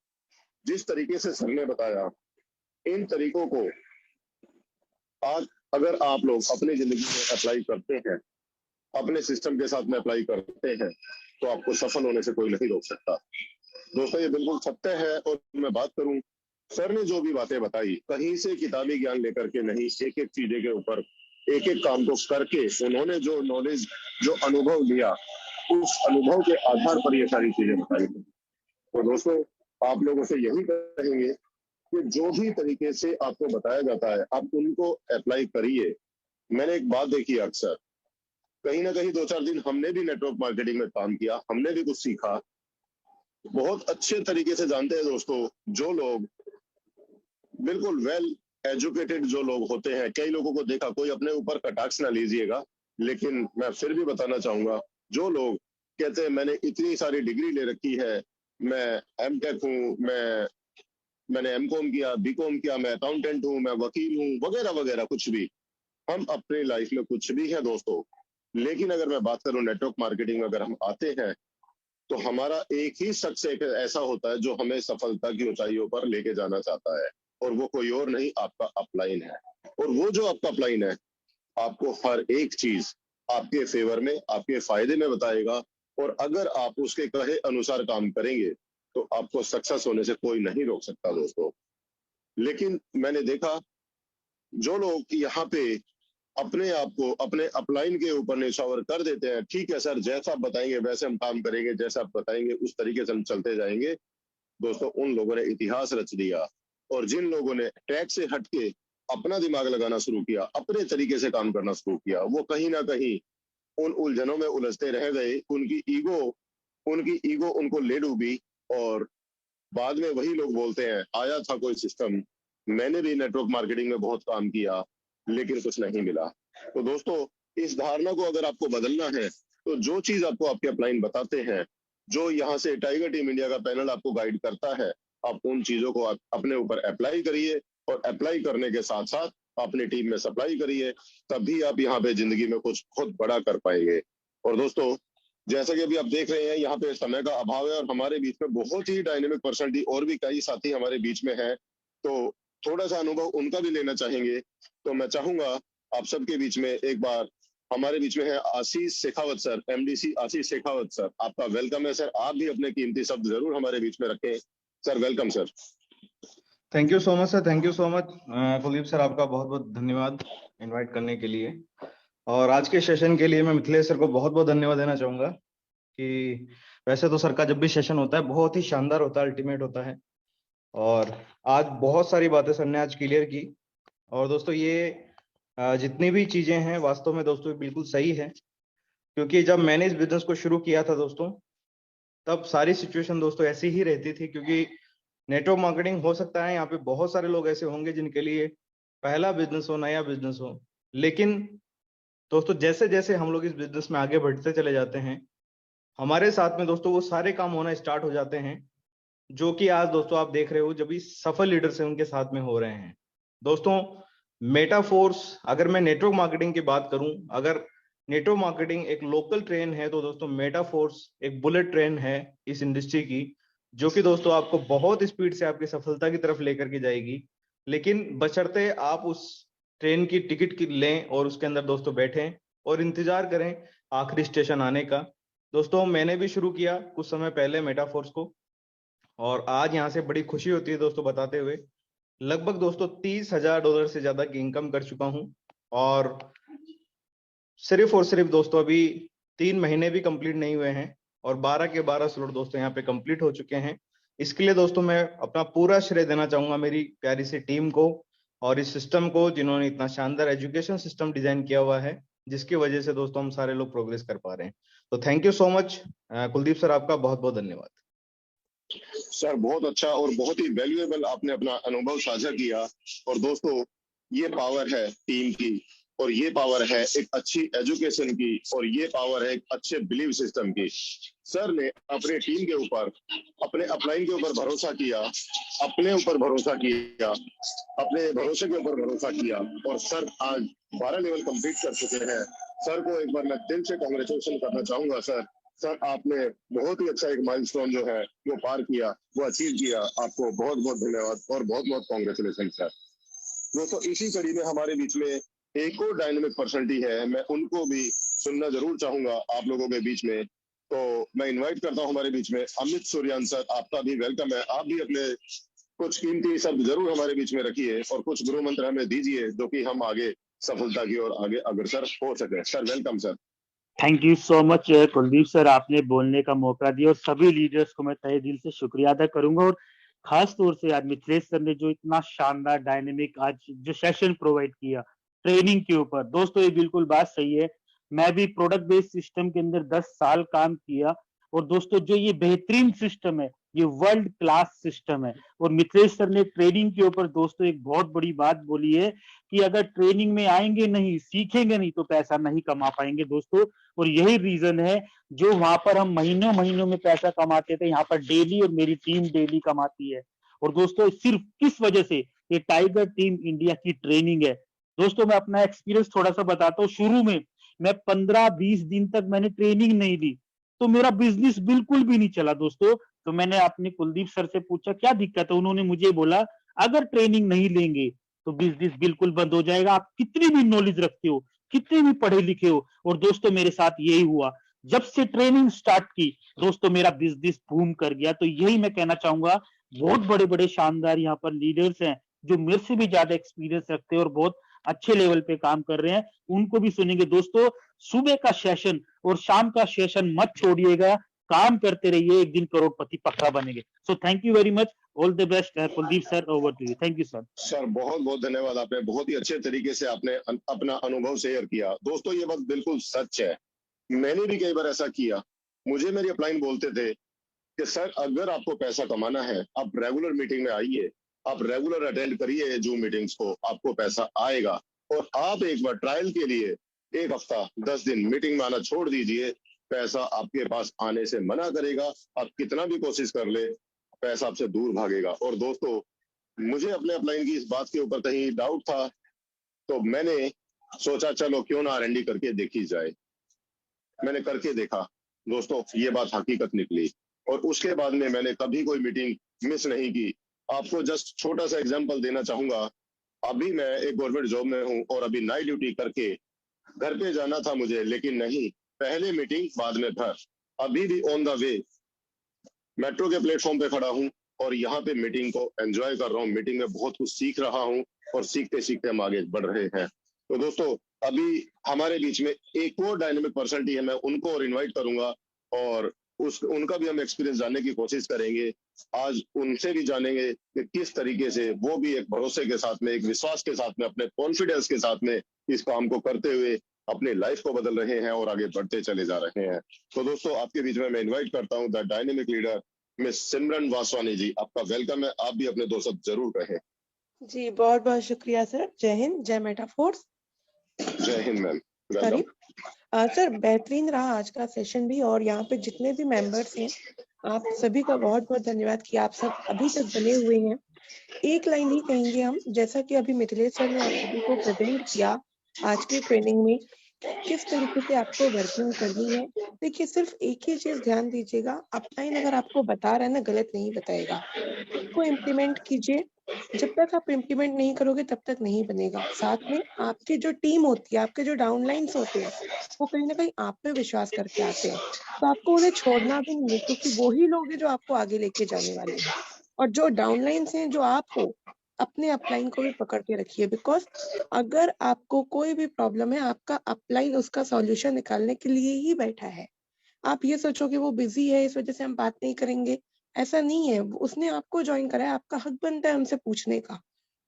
जिस तरीके से सर ने बताया, इन तरीकों को आज अगर आप लोग अपनी जिंदगी में अप्लाई करते हैं, अपने सिस्टम के साथ में अप्लाई करते हैं, तो आपको सफल होने से कोई नहीं रोक सकता। दोस्तों ये बिल्कुल सत्य है। और मैं बात करूं, सर ने जो भी बातें बताई, कहीं से किताबी ज्ञान लेकर के नहीं, एक एक चीजें के ऊपर एक एक काम को करके उन्होंने जो नॉलेज, जो अनुभव लिया, उस अनुभव के आधार पर ये सारी चीजें बताई। तो दोस्तों आप लोगों से यही कहेंगे कि जो भी तरीके से आपको बताया जाता है, आप उनको अप्लाई करिए। मैंने एक बात देखी अक्सर, कहीं ना कहीं 2-4 दिन हमने भी नेटवर्क मार्केटिंग में काम किया, हमने भी कुछ सीखा। बहुत अच्छे तरीके से जानते हैं दोस्तों, जो लोग बिल्कुल वेल एजुकेटेड जो लोग होते हैं, कई लोगों को देखा, कोई अपने ऊपर कटाक्ष ना लीजिएगा, लेकिन मैं फिर भी बताना चाहूंगा, जो लोग कहते हैं मैंने इतनी सारी डिग्री ले रखी है, मैं एमटेक हूँ, मैंने एमकॉम किया, बीकॉम किया, मैं अकाउंटेंट हूँ, मैं वकील हूँ, वगैरह वगैरह, कुछ भी, हम अपनी लाइफ में कुछ भी है दोस्तों। लेकिन अगर मैं बात करूं नेटवर्क मार्केटिंग में अगर हम आते हैं, तो हमारा एक ही शख्स एक ऐसा होता है जो हमें सफलता की ऊंचाइयों पर लेके जाना चाहता है, और वो कोई और नहीं, आपका अपलाइन है। और वो जो आपका अपलाइन है आपको हर एक चीज आपके फेवर में, आपके फायदे में बताएगा, और अगर आप उसके कहे अनुसार काम करेंगे तो आपको सक्सेस होने से कोई नहीं रोक सकता दोस्तों। लेकिन मैंने देखा जो लोग यहाँ पे अपने आप को अपने अपलाइन के ऊपर निछावर कर देते हैं, ठीक है सर जैसा आप बताएंगे वैसे हम काम करेंगे, जैसा आप बताएंगे उस तरीके से हम चलते जाएंगे, दोस्तों उन लोगों ने इतिहास रच दिया। और जिन लोगों ने ट्रैक से हटके अपना दिमाग लगाना शुरू किया, अपने तरीके से काम करना शुरू किया, वो कहीं ना कहीं उन उलझनों में उलझते रह गए। उनकी ईगो उनको ले डूबी, और बाद में वही लोग बोलते हैं आया था कोई सिस्टम, मैंने भी नेटवर्क मार्केटिंग में बहुत काम किया लेकिन कुछ नहीं मिला। तो दोस्तों इस धारणा को अगर आपको बदलना है तो जो चीज आपको आपके अपलाइन बताते हैं, जो यहाँ से टाइगर टीम इंडिया का पैनल आपको गाइड करता है, आप उन चीजों को आप अपने ऊपर अप्लाई करिए, और अप्लाई करने के साथ साथ अपनी टीम में सप्लाई करिए, तभी आप यहाँ पे जिंदगी में कुछ बहुत बड़ा कर पाएंगे। और दोस्तों जैसा कि अभी आप देख रहे हैं यहाँ पे समय का अभाव है, और हमारे बीच में बहुत ही डायनेमिक पर्सनालिटी और भी कई साथी हमारे बीच में हैं, तो थोड़ा सा अनुभव उनका भी लेना चाहेंगे। तो मैं चाहूंगा आप सबके बीच में एक बार हमारे बीच में है आशीष शेखावत सर, एमडीसी आशीष शेखावत सर, आपका वेलकम है सर। आप भी अपने कीमती शब्द जरूर हमारे बीच में रखें sir. Welcome sir. Thank you so much sir, thank you so much Kuldeep sir, आपका बहुत बहुत धन्यवाद इनवाइट करने के लिए। और आज के सेशन के लिए मैं मिथिलेश सर को बहुत बहुत धन्यवाद देना चाहूंगा कि वैसे तो सर का जब भी सेशन होता है बहुत ही शानदार होता है, अल्टीमेट होता है, और आज बहुत सारी बातें सर ने आज क्लियर की। और दोस्तों ये जितनी भी चीजें हैं वास्तव में दोस्तों बिल्कुल सही है, क्योंकि जब मैंने इस बिजनेस को शुरू किया था दोस्तों तब सारी सिचुएशन दोस्तों ऐसी ही रहती थी, क्योंकि नेटवर्क मार्केटिंग हो सकता है यहाँ पे बहुत सारे लोग ऐसे होंगे जिनके लिए पहला बिजनेस हो, नया बिजनेस हो, लेकिन दोस्तों जैसे जैसे हम लोग इस बिजनेस में आगे बढ़ते चले जाते हैं हमारे साथ में दोस्तों वो सारे काम होना स्टार्ट हो जाते हैं जो कि आज दोस्तों आप देख रहे हो जब भी सफल लीडर्स हैं उनके साथ में हो रहे हैं। दोस्तों मेटाफोर्स, अगर मैं नेटवर्क मार्केटिंग की बात करूं, अगर नेटवर्क मार्केटिंग एक लोकल ट्रेन है तो दोस्तों मेटाफोर्स एक बुलेट ट्रेन है इस इंडस्ट्री की, जो कि दोस्तों आपको बहुत स्पीड से आपकी सफलता की तरफ लेकर के जाएगी, लेकिन बशर्ते आप उस ट्रेन की टिकट की लें और उसके अंदर दोस्तों बैठें और इंतजार करें आखिरी स्टेशन आने का। दोस्तों मैंने भी शुरू किया कुछ समय पहले मेटाफोर्स को, और आज यहाँ से बड़ी खुशी होती है दोस्तों बताते हुए लगभग दोस्तों $30,000 से ज्यादा की इनकम कर चुका हूं, और सिर्फ दोस्तों अभी 3 महीने भी कंप्लीट नहीं हुए हैं और 12 के 12 स्लॉट दोस्तों यहाँ पे कंप्लीट हो चुके हैं। इसके लिए दोस्तों मैं अपना पूरा श्रेय देना चाहूंगा मेरी प्यारी सी टीम को और इस सिस्टम को, जिन्होंने इतना शानदार एजुकेशन सिस्टम डिजाइन किया हुआ है जिसकी वजह से दोस्तों हम सारे लोग प्रोग्रेस कर पा रहे हैं। तो thank you so much Kuldeep sir, आपका बहुत बहुत धन्यवाद सर। बहुत अच्छा और बहुत ही वैल्यूएबल आपने अपना अनुभव साझा किया। और दोस्तों ये पावर है टीम की, और ये पावर है एक अच्छी एजुकेशन की, और ये पावर है एक अच्छे बिलीव सिस्टम की। सर ने अपने टीम के ऊपर, अपने अपलाइन के ऊपर भरोसा किया, अपने ऊपर भरोसा किया, अपने भरोसे के ऊपर भरोसा किया, और सर आज 12 लेवल कंप्लीट कर चुके हैं। सर को एक बार मैं दिल से कांग्रेचुलेशन करना चाहूंगा सर। सर आपने बहुत ही अच्छा एक माइलस्टोन जो है वो पार किया, वो अचीव किया, आपको बहुत बहुत धन्यवाद और बहुत बहुत कांग्रेचुलेशन सर। दोस्तों इसी कड़ी में हमारे बीच में एक और डायनेमिक पर्सनालिटी है, मैं उनको भी सुनना जरूर चाहूंगा आप लोगों के बीच में। तो मैं इनवाइट करता हूं हमारे बीच में अमित सूर्यान सर, आपका भी वेलकम है। आप भी अपने कुछ कीमती शब्द जरूर हमारे बीच में रखिए और कुछ गुरु मंत्र हमें दीजिए जो कि हम आगे सफलता की ओर आगे अग्रसर हो सके। Sir welcome sir. Thank you so much Kuldeep sir, आपने बोलने का मौका दिया, और सभी लीडर्स को मैं तहे दिल से शुक्रिया अदा करूंगा। और खास तौर से आज मिथिलेश सर ने जो इतना शानदार डायनेमिक आज जो सेशन प्रोवाइड किया ट्रेनिंग के ऊपर, दोस्तों ये बिल्कुल बात सही है। मैं भी प्रोडक्ट बेस्ड सिस्टम के अंदर 10 साल काम किया, और दोस्तों जो ये बेहतरीन सिस्टम है ये वर्ल्ड क्लास सिस्टम है। और मिथिलेश सर ने ट्रेनिंग के ऊपर दोस्तों एक बहुत बड़ी बात बोली है कि अगर ट्रेनिंग में आएंगे नहीं, सीखेंगे नहीं, तो पैसा नहीं कमा पाएंगे दोस्तों। और यही रीजन है जो वहां पर हम महीनों महीनों में पैसा कमाते थे, यहाँ पर डेली, और मेरी टीम डेली कमाती है। और दोस्तों सिर्फ किस वजह से? ये टाइगर टीम इंडिया की ट्रेनिंग है। दोस्तों मैं अपना एक्सपीरियंस थोड़ा सा बताता हूँ। शुरू में मैं 15-20 दिन तक मैंने ट्रेनिंग नहीं ली, तो मेरा बिजनेस बिल्कुल भी नहीं चला दोस्तों। तो मैंने अपने कुलदीप सर से पूछा क्या दिक्कत है, उन्होंने मुझे बोला अगर ट्रेनिंग नहीं लेंगे तो बिजनेस बिल्कुल बंद हो जाएगा, आप कितनी भी नॉलेज रखते हो, कितने भी पढ़े लिखे हो। और दोस्तों मेरे साथ यही हुआ, जब से ट्रेनिंग स्टार्ट की दोस्तों मेरा बिजनेस बूम कर गया। तो यही मैं कहना चाहूंगा, बहुत बड़े बड़े शानदार यहाँ पर लीडर्स हैं जो मेरे से भी ज्यादा एक्सपीरियंस रखते हैं और बहुत अच्छे लेवल पे काम कर रहे हैं, उनको भी सुनेंगे दोस्तों। सुबह का सेशन और शाम का सेशन मत छोड़िएगा, काम करते रहिए, एक दिन करोड़पति पक्का बनेंगे। So thank you very much, all the best Kuldeep sir, over to you. Thank you sir. Sir बहुत बहुत धन्यवाद, आपने बहुत ही अच्छे तरीके से आपने अपना अनुभव शेयर किया। दोस्तों ये बात बिल्कुल सच है, मैंने भी कई बार ऐसा किया। मुझे मेरी अपलाइन बोलते थे कि सर अगर आपको पैसा कमाना है आप रेगुलर मीटिंग में आइए, आप रेगुलर अटेंड करिए जूम मीटिंग्स को, आपको पैसा आएगा। और आप एक बार ट्रायल के लिए 1 हफ्ता 10 दिन मीटिंग में आना छोड़ दीजिए, पैसा आपके पास आने से मना करेगा। आप कितना भी कोशिश कर ले, पैसा आपसे दूर भागेगा। और दोस्तों मुझे अपने अपलाइन की इस बात के ऊपर कहीं डाउट था, तो मैंने सोचा चलो क्यों ना R&D करके देखी जाए। मैंने करके देखा दोस्तों, ये बात हकीकत निकली। और उसके बाद में मैंने कभी कोई मीटिंग मिस नहीं की। आपको जस्ट छोटा सा एग्जांपल देना चाहूंगा। अभी मैं एक गवर्नमेंट जॉब में हूं और अभी नाइट ड्यूटी करके घर पे जाना था मुझे, लेकिन नहीं, पहले मीटिंग बाद में घर। अभी भी ऑन द वे मेट्रो के प्लेटफॉर्म पे खड़ा हूं और यहाँ पे मीटिंग को एंजॉय कर रहा हूँ। मीटिंग में बहुत कुछ सीख रहा हूँ और सीखते सीखते हम आगे बढ़ रहे हैं। तो दोस्तों अभी हमारे बीच में एक और डायनेमिक पर्सनैलिटी है, मैं उनको और इनवाइट करूंगा और उनका भी हम एक्सपीरियंस जानने की कोशिश करेंगे। आज उनसे भी जानेंगे कि किस तरीके से वो भी एक भरोसे के साथ में, एक विश्वास के साथ में, अपने कॉन्फिडेंस के साथ में इस काम को करते हुए अपने लाइफ को बदल रहे हैं और आगे बढ़ते चले जा रहे हैं। तो दोस्तों आपके बीच में मैं इन्वाइट करता हूँ द डायनेमिक लीडर मिस सिमरन वासवानी जी, आपका वेलकम है। आप भी अपने 2 शब्द जरूर कहें। जी बहुत बहुत शुक्रिया सर। जय हिंद, जय मेटाफोर्स। जय हिंद मैम, वेलकम। करीब सर, बेहतरीन रहा आज का सेशन भी, और यहाँ पे जितने भी मेंबर्स हैं आप सभी का बहुत बहुत धन्यवाद कि आप सब अभी तक बने हुए हैं। एक लाइन ही कहेंगे हम, जैसा कि अभी मिथिलेश सर ने आप सभी को प्रेजेंट किया आज की ट्रेनिंग में किस तरीके से आपको वर्किंग करनी है। देखिए सिर्फ एक ही चीज ध्यान दीजिएगा, अपलाइन अगर आपको बता रहा है ना, गलत नहीं बताएगा, उसको इम्प्लीमेंट कीजिए। जब तक आप इम्प्लीमेंट नहीं करोगे तब तक नहीं बनेगा। साथ में आपकी जो टीम होती है, आपके जो डाउनलाइंस होते हैं, वो कहीं ना कहीं आप पे विश्वास करके आते हैं, तो आपको उन्हें छोड़ना भी नहीं है, क्योंकि वो ही लोग हैं जो आपको आगे लेके जाने वाले हैं। और जो डाउनलाइंस हैं जो आप हो, अपने अपलाइन को भी पकड़ के रखिए, बिकॉज अगर आपको कोई भी प्रॉब्लम है, आपका अपलाइन उसका सॉल्यूशन निकालने के लिए ही बैठा है। आप ये सोचो कि वो बिजी है इस वजह से हम बात नहीं करेंगे, ऐसा नहीं है। उसने आपको ज्वाइन करा है, आपका हक बनता है हमसे पूछने का।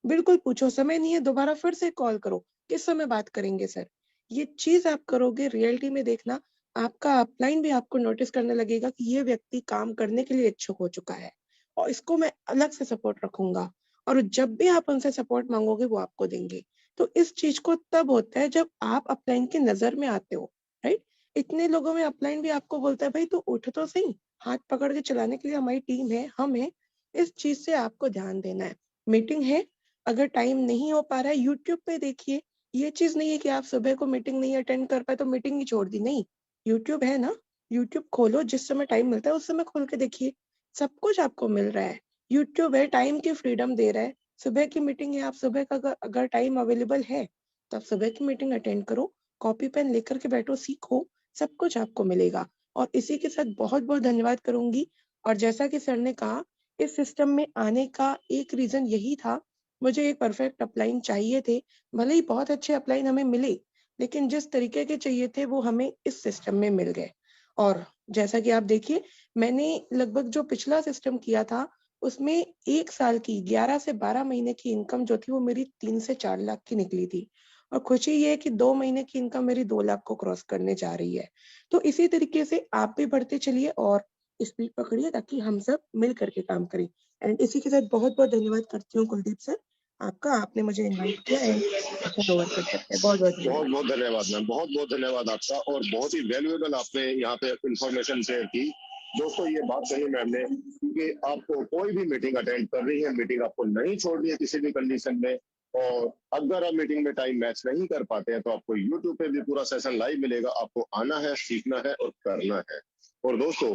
बिल्कुल पूछो, समय नहीं है दोबारा फिर से कॉल करो, किस समय बात करेंगे सर। ये चीज आप करोगे, रियलिटी में देखना आपका अपलाइन भी आपको नोटिस करने लगेगा कि ये व्यक्ति काम करने के लिए इच्छुक हो चुका है और इसको मैं अलग से सपोर्ट रखूंगा। और जब भी आप उनसे सपोर्ट मांगोगे वो आपको देंगे। तो इस चीज को तब होता है जब आप अपलाइन की नजर में आते हो, राइट। इतने लोगों में अपलाइन भी आपको बोलता है भाई तू उठ तो सही, हाथ पकड़ के चलाने के लिए हमारी टीम है, हम है। इस चीज से आपको ध्यान देना है। मीटिंग है, अगर टाइम नहीं हो पा रहा है यूट्यूब पे देखिए। ये चीज नहीं है कि आप सुबह को मीटिंग नहीं अटेंड कर पाए तो मीटिंग ही छोड़ दी, नहीं। यूट्यूब है ना, यूट्यूब खोलो, जिस समय टाइम मिलता है उस समय खोल के देखिए, सब कुछ आपको मिल रहा है। यूट्यूब है, टाइम की फ्रीडम दे रहा है। सुबह की मीटिंग है, आप सुबह का अगर टाइम अवेलेबल है तो आप सुबह की मीटिंग अटेंड करो, कॉपी पेन लेकर के बैठो, सीखो, सब कुछ आपको मिलेगा। और इसी के साथ बहुत बहुत धन्यवाद करूंगी। और जैसा कि सर ने कहा, इस सिस्टम में आने का एक रीजन यही था, मुझे एक परफेक्ट अपलाइन चाहिए थे। भले ही बहुत अच्छे अपलाइन हमें मिले, लेकिन जिस तरीके के चाहिए थे वो हमें इस सिस्टम में मिल गए। और जैसा कि आप देखिए, मैंने लगभग जो पिछला सिस्टम किया था उसमें 1 साल की 11 से 12 महीने की इनकम जो थी वो मेरी 3 से 4 लाख की निकली थी। और खुशी ये है कि 2 महीने की इनकम मेरी 2 लाख को क्रॉस करने जा रही है। तो इसी तरीके से आप भी बढ़ते चलिए और स्पीड पकड़िए, ताकि हम सब मिल करके काम करें। एंड इसी के साथ बहुत बहुत धन्यवाद करती हूँ कुलदीप सर आपका, आपने मुझे इन्वाइट किया एंड सेशन ओवर कर सकते हैं। बहुत बहुत बहुत धन्यवाद। बहुत धन्यवाद मैम, बहुत बहुत धन्यवाद आपका। और बहुत ही वैल्यूएबल आपने यहाँ पे इंफॉर्मेशन शेयर की। दोस्तों ये बात कही मैम ने कि आपको कोई भी मीटिंग अटेंड कर रही है, मीटिंग आपको नहीं छोड़नी है किसी भी कंडीशन में। और अगर आप मीटिंग में टाइम मैच नहीं कर पाते हैं तो आपको यूट्यूब पे भी पूरा सेशन लाइव मिलेगा। आपको आना है, सीखना है और करना है। और दोस्तों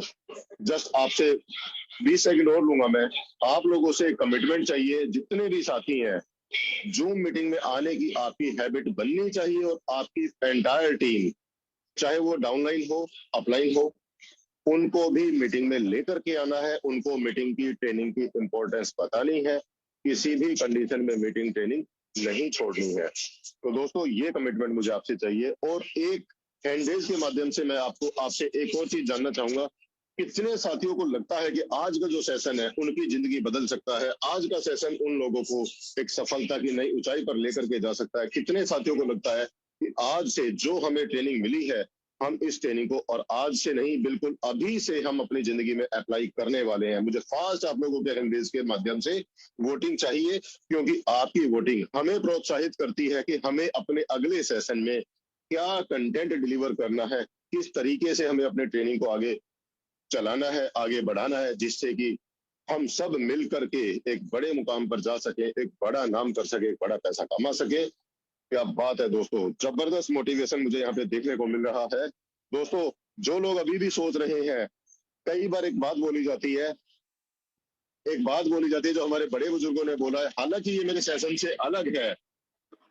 जस्ट आपसे 20 सेकंड और लूंगा मैं। आप लोगों से कमिटमेंट चाहिए, जितने भी साथी हैं जूम मीटिंग में आने की आपकी हैबिट बननी चाहिए, और आपकी एंटायर टीम, चाहे वो डाउनलाइन हो अपलाइन हो, उनको भी मीटिंग में लेकर के आना है। उनको मीटिंग की ट्रेनिंग की इंपॉर्टेंस बतानी है, किसी भी कंडीशन में मीटिंग ट्रेनिंग नहीं छोड़नी है। तो दोस्तों ये कमिटमेंट मुझे आपसे चाहिए। और एक हैंडरेज के माध्यम से मैं आपसे एक और चीज जानना चाहूंगा, कितने साथियों को लगता है कि आज का जो सेशन है उनकी जिंदगी बदल सकता है, आज का सेशन उन लोगों को एक सफलता की नई ऊंचाई पर लेकर के जा सकता है? कितने साथियों को लगता है कि आज से जो हमें ट्रेनिंग मिली है, हम इस ट्रेनिंग को और आज से नहीं बिल्कुल अभी से हम अपनी जिंदगी में अप्लाई करने वाले हैं? मुझे फास्ट आप लोगों के हैंडरेज के माध्यम से वोटिंग चाहिए, क्योंकि आपकी वोटिंग हमें प्रोत्साहित करती है कि हमें अपने अगले सेशन में क्या कंटेंट डिलीवर करना है, किस तरीके से हमें अपने ट्रेनिंग को आगे चलाना है, आगे बढ़ाना है, जिससे कि हम सब मिल करके एक बड़े मुकाम पर जा सके, एक बड़ा नाम कर सके, एक बड़ा पैसा कमा सके। क्या बात है दोस्तों, जबरदस्त मोटिवेशन मुझे यहाँ पे देखने को मिल रहा है। दोस्तों जो लोग अभी भी सोच रहे हैं, कई बार एक बात बोली जाती है जो हमारे बड़े बुजुर्गों ने बोला है, हालांकि ये मेरे सेशन से अलग है,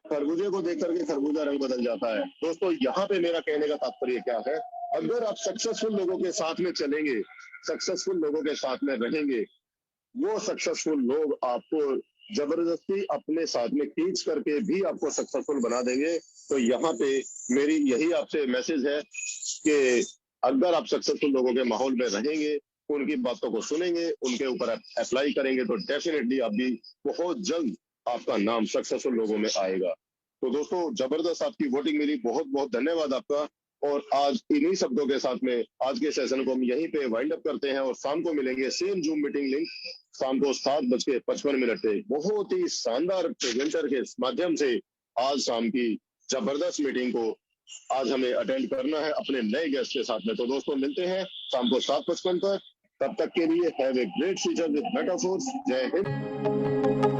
खरबूजे को देख करके खरबूजा रंग बदल जाता है। दोस्तों यहाँ पे मेरा कहने का तात्पर्य क्या है, अगर आप सक्सेसफुल लोगों के साथ में चलेंगे, सक्सेसफुल लोगों के साथ में रहेंगे, वो सक्सेसफुल लोग आपको जबरदस्ती अपने साथ में खींच करके भी आपको सक्सेसफुल बना देंगे। तो यहाँ पे मेरी यही आपसे मैसेज है कि अगर आप सक्सेसफुल लोगों के माहौल में रहेंगे, उनकी बातों को सुनेंगे, उनके ऊपर अप्लाई करेंगे, तो डेफिनेटली आप भी बहुत जल्द आपका नाम सक्सेसफुल लोगों में आएगा। तो दोस्तों जबरदस्त आपकी वोटिंग मिली, बहुत बहुत धन्यवाद आपका। और आज इन्हीं शब्दों के साथ में आज के सेशन को हम यहीं पे वाइंड अप करते हैं, और शाम को मिलेंगे सेम जूम मीटिंग लिंक शाम को 7:55 पे बहुत ही शानदार प्रेजेंटर के माध्यम से आज शाम की जबरदस्त मीटिंग को आज हमें अटेंड करना है अपने नए गेस्ट के साथ में। तो दोस्तों मिलते हैं शाम को 7:55 पर। तब तक के लिए have a great future with Metaforce. जय हिंद।